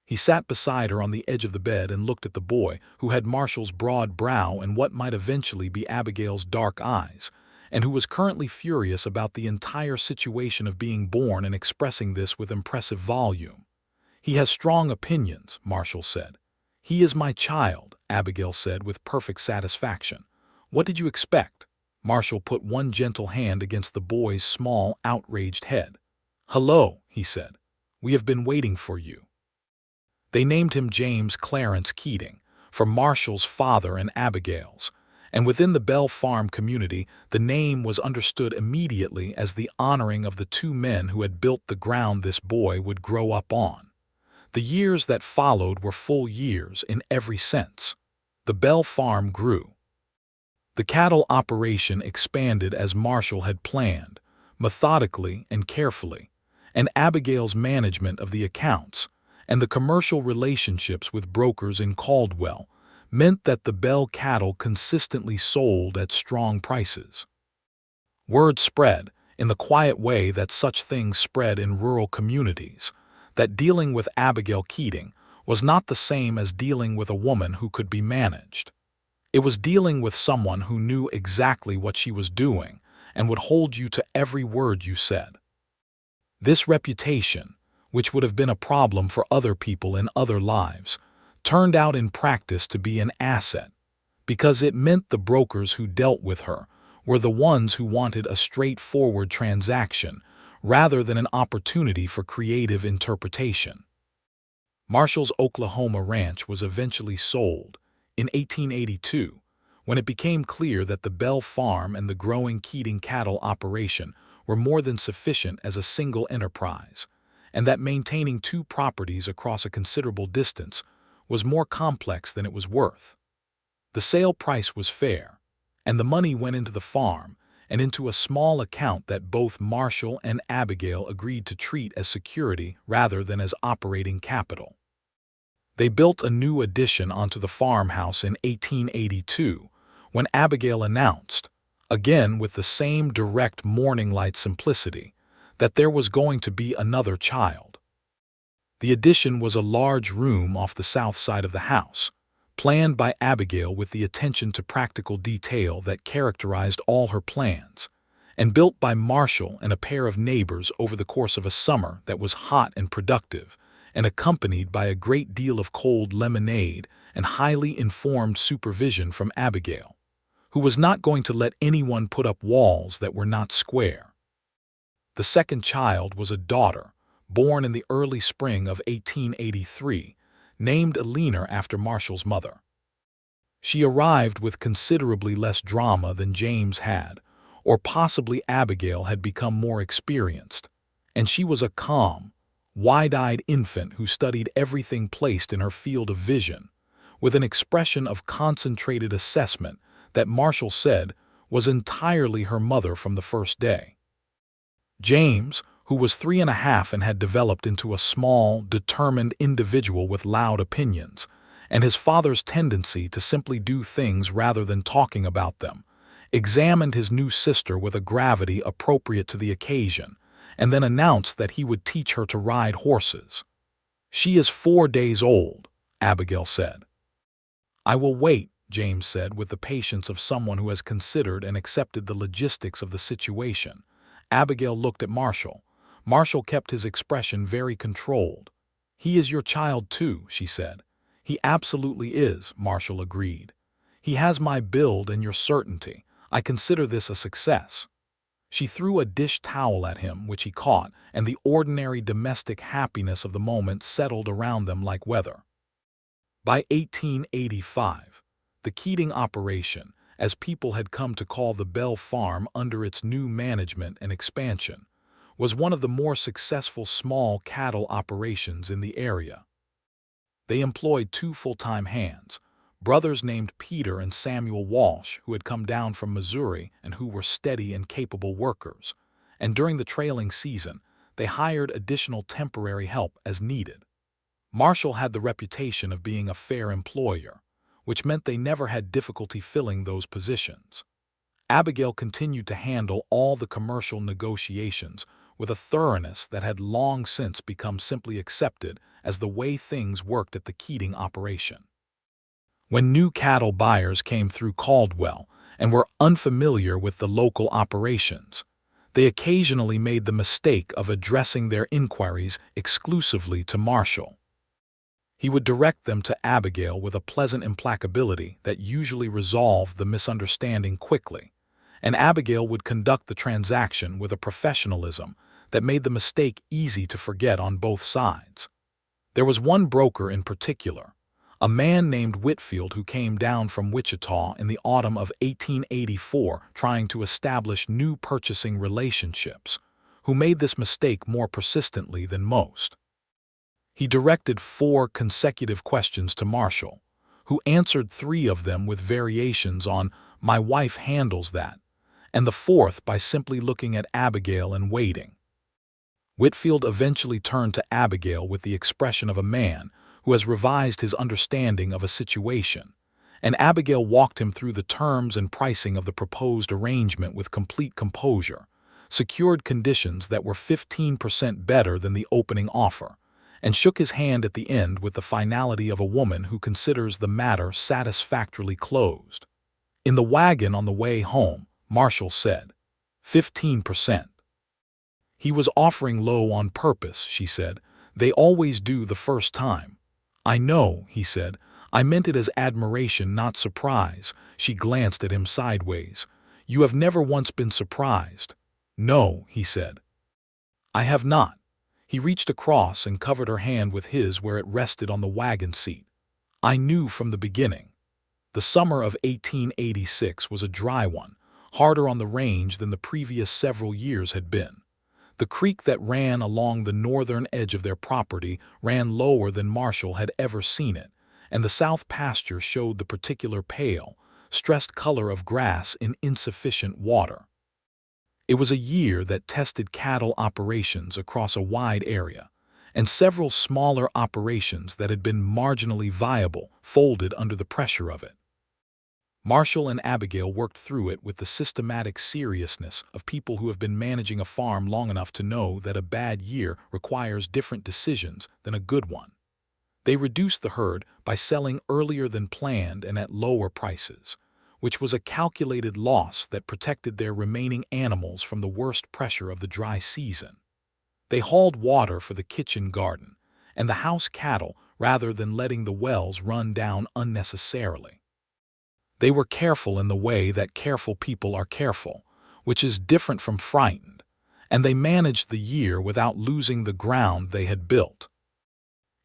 He sat beside her on the edge of the bed and looked at the boy, who had Marshall's broad brow and what might eventually be Abigail's dark eyes, and who was currently furious about the entire situation of being born and expressing this with impressive volume. "He has strong opinions," Marshall said. "He is my child," Abigail said with perfect satisfaction. "What did you expect?" Marshall put one gentle hand against the boy's small, outraged head. "Hello," he said. "We have been waiting for you." They named him James Clarence Keating, for Marshall's father and Abigail's, and within the Bell Farm community the name was understood immediately as the honoring of the two men who had built the ground this boy would grow up on. The years that followed were full years in every sense. The Bell Farm grew. The cattle operation expanded as Marshall had planned, methodically and carefully, and Abigail's management of the accounts and the commercial relationships with brokers in Caldwell meant that the Bell cattle consistently sold at strong prices. Word spread, in the quiet way that such things spread in rural communities, that dealing with Abigail Keating was not the same as dealing with a woman who could be managed. It was dealing with someone who knew exactly what she was doing and would hold you to every word you said. This reputation, which would have been a problem for other people in other lives, turned out in practice to be an asset, because it meant the brokers who dealt with her were the ones who wanted a straightforward transaction rather than an opportunity for creative interpretation. Marshall's Oklahoma ranch was eventually sold in 1882, when it became clear that the Bell Farm and the growing Keating cattle operation were more than sufficient as a single enterprise, and that maintaining two properties across a considerable distance was more complex than it was worth. The sale price was fair, and the money went into the farm and into a small account that both Marshall and Abigail agreed to treat as security rather than as operating capital. They built a new addition onto the farmhouse in 1882, when Abigail announced, again with the same direct morning-light simplicity, that there was going to be another child. The addition was a large room off the south side of the house, planned by Abigail with the attention to practical detail that characterized all her plans, and built by Marshall and a pair of neighbors over the course of a summer that was hot and productive, and accompanied by a great deal of cold lemonade and highly informed supervision from Abigail, who was not going to let anyone put up walls that were not square. The second child was a daughter, born in the early spring of 1883, named Alina after Marshall's mother. She arrived with considerably less drama than James had, or possibly Abigail had become more experienced, and she was a calm, wide-eyed infant who studied everything placed in her field of vision, with an expression of concentrated assessment that Marshall said was entirely her mother from the first day. James, who was 3.5 and had developed into a small, determined individual with loud opinions, and his father's tendency to simply do things rather than talking about them, examined his new sister with a gravity appropriate to the occasion, and then announced that he would teach her to ride horses. "She is 4 days old," Abigail said. "I will wait," James said with the patience of someone who has considered and accepted the logistics of the situation. Abigail looked at Marshall. Marshall kept his expression very controlled. "He is your child too," she said. "He absolutely is," Marshall agreed. "He has my build and your certainty. I consider this a success." She threw a dish towel at him, which he caught, and the ordinary domestic happiness of the moment settled around them like weather. By 1885, the Keating operation, as people had come to call the Bell Farm under its new management and expansion, was one of the more successful small cattle operations in the area. They employed 2 full-time hands, brothers named Peter and Samuel Walsh, who had come down from Missouri and who were steady and capable workers, and during the trailing season, they hired additional temporary help as needed. Marshall had the reputation of being a fair employer, which meant they never had difficulty filling those positions. Abigail continued to handle all the commercial negotiations with a thoroughness that had long since become simply accepted as the way things worked at the Keating operation. When new cattle buyers came through Caldwell and were unfamiliar with the local operations. They occasionally made the mistake of addressing their inquiries exclusively to Marshall. He would direct them to Abigail with a pleasant implacability that usually resolved the misunderstanding quickly, and Abigail would conduct the transaction with a professionalism that made the mistake easy to forget on both sides. There was one broker in particular, a man named Whitfield who came down from Wichita in the autumn of 1884 trying to establish new purchasing relationships, who made this mistake more persistently than most. He directed 4 consecutive questions to Marshall, who answered 3 of them with variations on "my wife handles that," and the 4th by simply looking at Abigail and waiting. Whitfield eventually turned to Abigail with the expression of a man who has revised his understanding of a situation, and Abigail walked him through the terms and pricing of the proposed arrangement with complete composure, secured conditions that were 15% better than the opening offer, and shook his hand at the end with the finality of a woman who considers the matter satisfactorily closed. In the wagon on the way home, Marshall said, "15%. He was offering low on purpose," she said. "They always do the first time." "I know," he said. "I meant it as admiration, not surprise." She glanced at him sideways. "You have never once been surprised." "No," he said. "I have not." He reached across and covered her hand with his where it rested on the wagon seat. "I knew from the beginning." The summer of 1886 was a dry one, harder on the range than the previous several years had been. The creek that ran along the northern edge of their property ran lower than Marshall had ever seen it, and the south pasture showed the particular pale, stressed color of grass in insufficient water. It was a year that tested cattle operations across a wide area, and several smaller operations that had been marginally viable folded under the pressure of it. Marshall and Abigail worked through it with the systematic seriousness of people who have been managing a farm long enough to know that a bad year requires different decisions than a good one. They reduced the herd by selling earlier than planned and at lower prices, which was a calculated loss that protected their remaining animals from the worst pressure of the dry season. They hauled water for the kitchen garden and the house cattle rather than letting the wells run down unnecessarily. They were careful in the way that careful people are careful, which is different from frightened, and they managed the year without losing the ground they had built.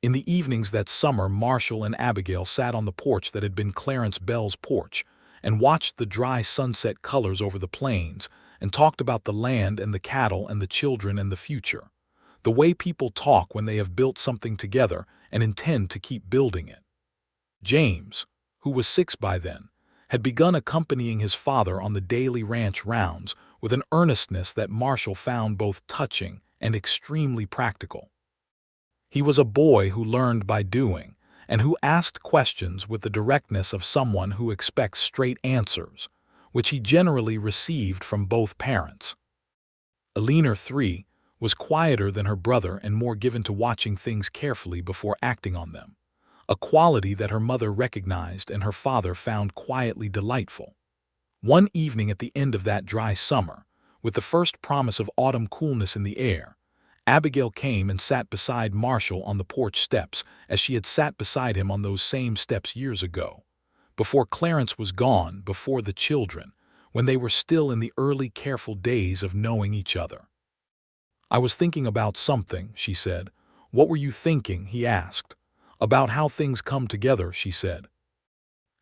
In the evenings that summer, Marshall and Abigail sat on the porch that had been Clarence Bell's porch and watched the dry sunset colors over the plains and talked about the land and the cattle and the children and the future, the way people talk when they have built something together and intend to keep building it. James, who was 6 by then, had begun accompanying his father on the daily ranch rounds with an earnestness that Marshall found both touching and extremely practical. He was a boy who learned by doing, and who asked questions with the directness of someone who expects straight answers, which he generally received from both parents. Eleanor, 3, was quieter than her brother and more given to watching things carefully before acting on them, a quality that her mother recognized and her father found quietly delightful. One evening at the end of that dry summer, with the first promise of autumn coolness in the air, Abigail came and sat beside Marshall on the porch steps as she had sat beside him on those same steps years ago, before Clarence was gone, before the children, when they were still in the early careful days of knowing each other. "I was thinking about something," she said. "What were you thinking?" he asked. "About how things come together," she said.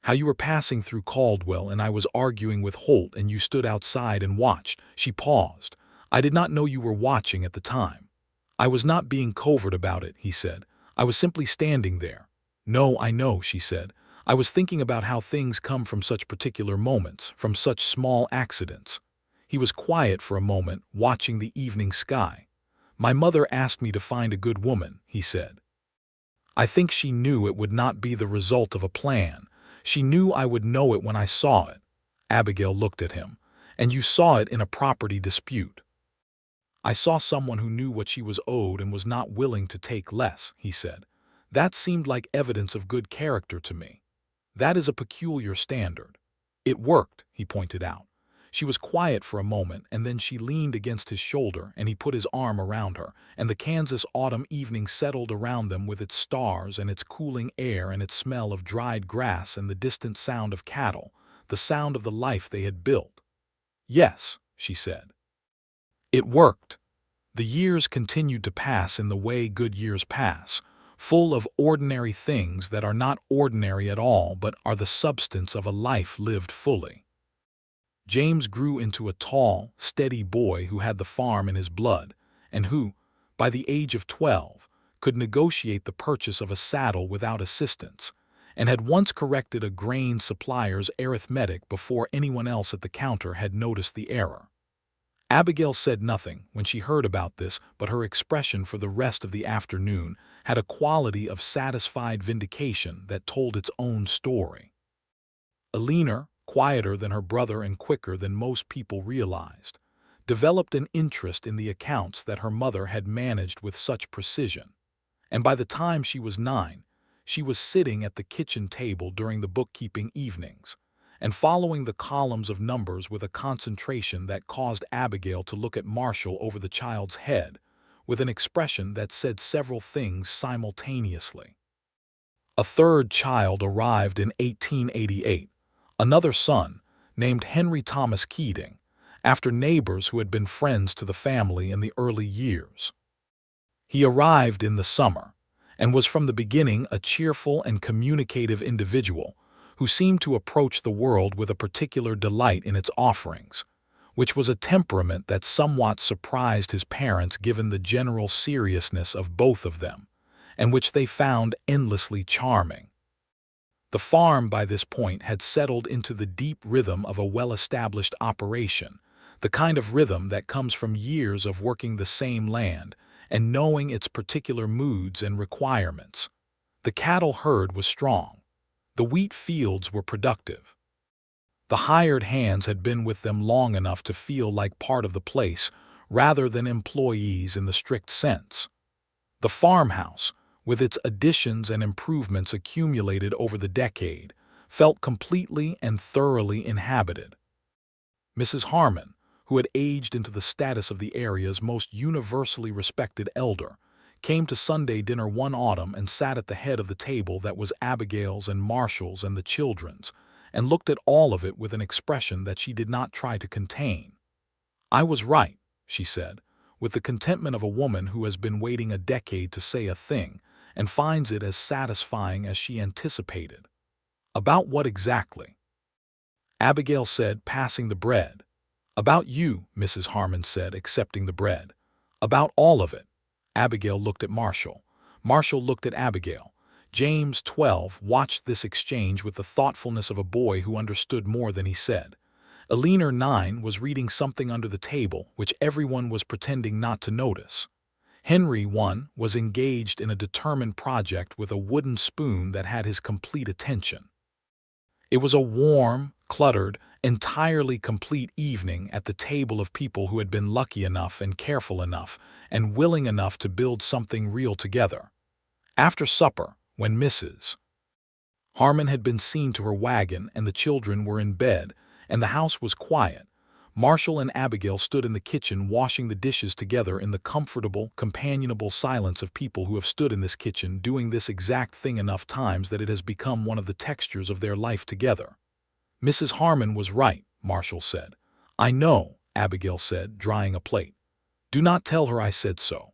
"How you were passing through Caldwell and I was arguing with Holt and you stood outside and watched." She paused. "I did not know you were watching at the time." "I was not being covert about it," he said. "I was simply standing there." "No, I know," she said. "I was thinking about how things come from such particular moments, from such small accidents." He was quiet for a moment, watching the evening sky. "My mother asked me to find a good woman," he said. "I think she knew it would not be the result of a plan. She knew I would know it when I saw it." Abigail looked at him. "And you saw it in a property dispute." "I saw someone who knew what she was owed and was not willing to take less," he said. "That seemed like evidence of good character to me. That is a peculiar standard." It worked, he pointed out. She was quiet for a moment, and then she leaned against his shoulder, and he put his arm around her, and the Kansas autumn evening settled around them with its stars and its cooling air and its smell of dried grass and the distant sound of cattle, the sound of the life they had built. "Yes," she said. It worked. The years continued to pass in the way good years pass, full of ordinary things that are not ordinary at all but are the substance of a life lived fully. James grew into a tall, steady boy who had the farm in his blood, and who, by the age of 12, could negotiate the purchase of a saddle without assistance, and had once corrected a grain supplier's arithmetic before anyone else at the counter had noticed the error. Abigail said nothing when she heard about this, but her expression for the rest of the afternoon had a quality of satisfied vindication that told its own story. Eleanor, quieter than her brother and quicker than most people realized, developed an interest in the accounts that her mother had managed with such precision, and by the time she was 9, she was sitting at the kitchen table during the bookkeeping evenings, and following the columns of numbers with a concentration that caused Abigail to look at Marshall over the child's head, with an expression that said several things simultaneously. A third child arrived in 1888, another son, named Henry Thomas Keating, after neighbors who had been friends to the family in the early years. He arrived in the summer, and was from the beginning a cheerful and communicative individual who seemed to approach the world with a particular delight in its offerings, which was a temperament that somewhat surprised his parents given the general seriousness of both of them, and which they found endlessly charming. The farm by this point had settled into the deep rhythm of a well-established operation, the kind of rhythm that comes from years of working the same land and knowing its particular moods and requirements. The cattle herd was strong. The wheat fields were productive. The hired hands had been with them long enough to feel like part of the place, rather than employees in the strict sense. The farmhouse, with its additions and improvements accumulated over the decade, felt completely and thoroughly inhabited. Mrs. Harmon, who had aged into the status of the area's most universally respected elder, came to Sunday dinner one autumn and sat at the head of the table that was Abigail's and Marshall's and the children's, and looked at all of it with an expression that she did not try to contain. "I was right," she said, with the contentment of a woman who has been waiting a decade to say a thing and finds it as satisfying as she anticipated. "About what exactly?" Abigail said, passing the bread. "About you," Mrs. Harmon said, accepting the bread. "About all of it." Abigail looked at Marshall. Marshall looked at Abigail. James, 12, watched this exchange with the thoughtfulness of a boy who understood more than he said. Eleanor, 9, was reading something under the table, which everyone was pretending not to notice. Henry, 1, was engaged in a determined project with a wooden spoon that had his complete attention. It was a warm, cluttered, entirely complete evening at the table of people who had been lucky enough and careful enough and willing enough to build something real together. After supper, when Mrs. Harmon had been seen to her wagon and the children were in bed and the house was quiet, Marshall and Abigail stood in the kitchen washing the dishes together in the comfortable, companionable silence of people who have stood in this kitchen doing this exact thing enough times that it has become one of the textures of their life together. "Mrs. Harmon was right," Marshall said. "I know," Abigail said, drying a plate. "Do not tell her I said so."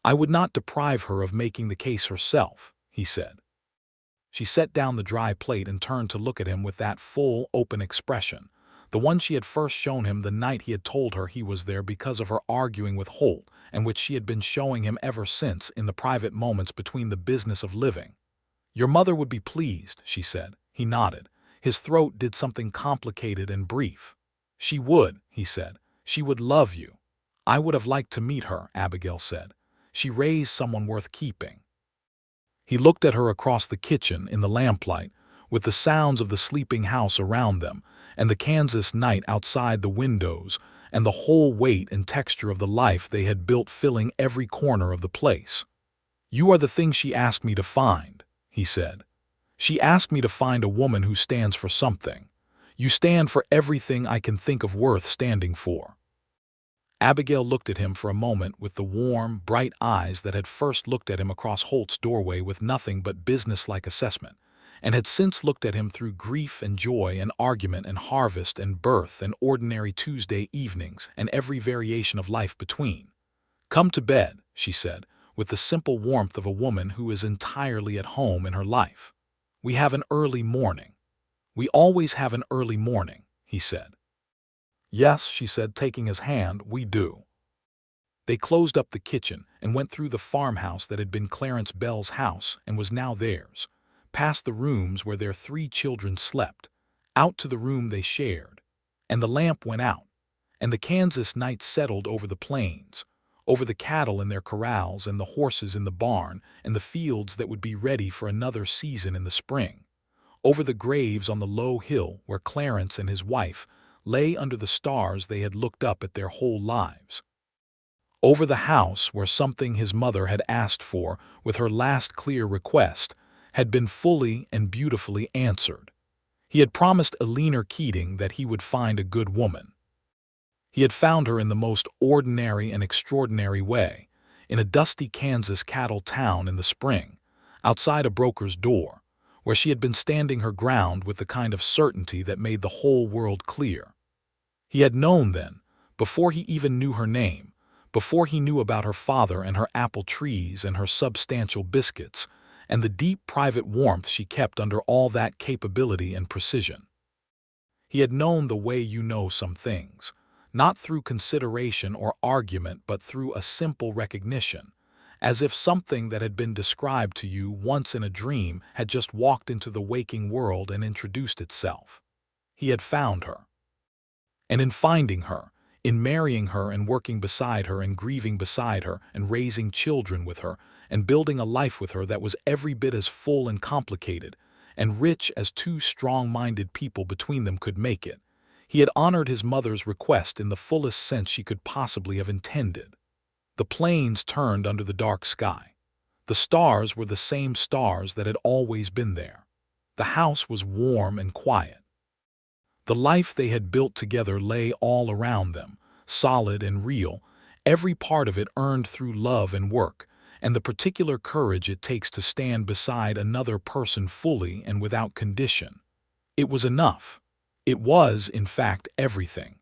"I would not deprive her of making the case herself," he said. She set down the dry plate and turned to look at him with that full, open expression, the one she had first shown him the night he had told her he was there because of her arguing with Holt, and which she had been showing him ever since in the private moments between the business of living. "Your mother would be pleased," she said. He nodded. His throat did something complicated and brief. "She would," he said. "She would love you." "I would have liked to meet her," Abigail said. "She raised someone worth keeping." He looked at her across the kitchen in the lamplight, with the sounds of the sleeping house around them, and the Kansas night outside the windows, and the whole weight and texture of the life they had built filling every corner of the place. "You are the thing she asked me to find," he said. "She asked me to find a woman who stands for something. You stand for everything I can think of worth standing for." Abigail looked at him for a moment with the warm, bright eyes that had first looked at him across Holt's doorway with nothing but businesslike assessment, and had since looked at him through grief and joy and argument and harvest and birth and ordinary Tuesday evenings and every variation of life between. "Come to bed," she said, with the simple warmth of a woman who is entirely at home in her life. "We have an early morning." "We always have an early morning," he said. "Yes," she said, taking his hand, "we do." They closed up the kitchen and went through the farmhouse that had been Clarence Bell's house and was now theirs, past the rooms where their 3 children slept, out to the room they shared. And the lamp went out, and the Kansas night settled over the plains, over the cattle in their corrals and the horses in the barn and the fields that would be ready for another season in the spring, over the graves on the low hill where Clarence and his wife lay under the stars they had looked up at their whole lives, over the house where something his mother had asked for with her last clear request had been fully and beautifully answered. He had promised Abigail Keating that he would find a good woman. He had found her in the most ordinary and extraordinary way, in a dusty Kansas cattle town in the spring, outside a broker's door, where she had been standing her ground with the kind of certainty that made the whole world clear. He had known then, before he even knew her name, before he knew about her father and her apple trees and her substantial biscuits, and the deep private warmth she kept under all that capability and precision. He had known the way you know some things, not through consideration or argument but through a simple recognition, as if something that had been described to you once in a dream had just walked into the waking world and introduced itself. He had found her. And in finding her, in marrying her and working beside her and grieving beside her and raising children with her and building a life with her that was every bit as full and complicated and rich as 2 strong-minded people between them could make it, he had honored his mother's request in the fullest sense she could possibly have intended. The plains turned under the dark sky. The stars were the same stars that had always been there. The house was warm and quiet. The life they had built together lay all around them, solid and real, every part of it earned through love and work, and the particular courage it takes to stand beside another person fully and without condition. It was enough. It was, in fact, everything.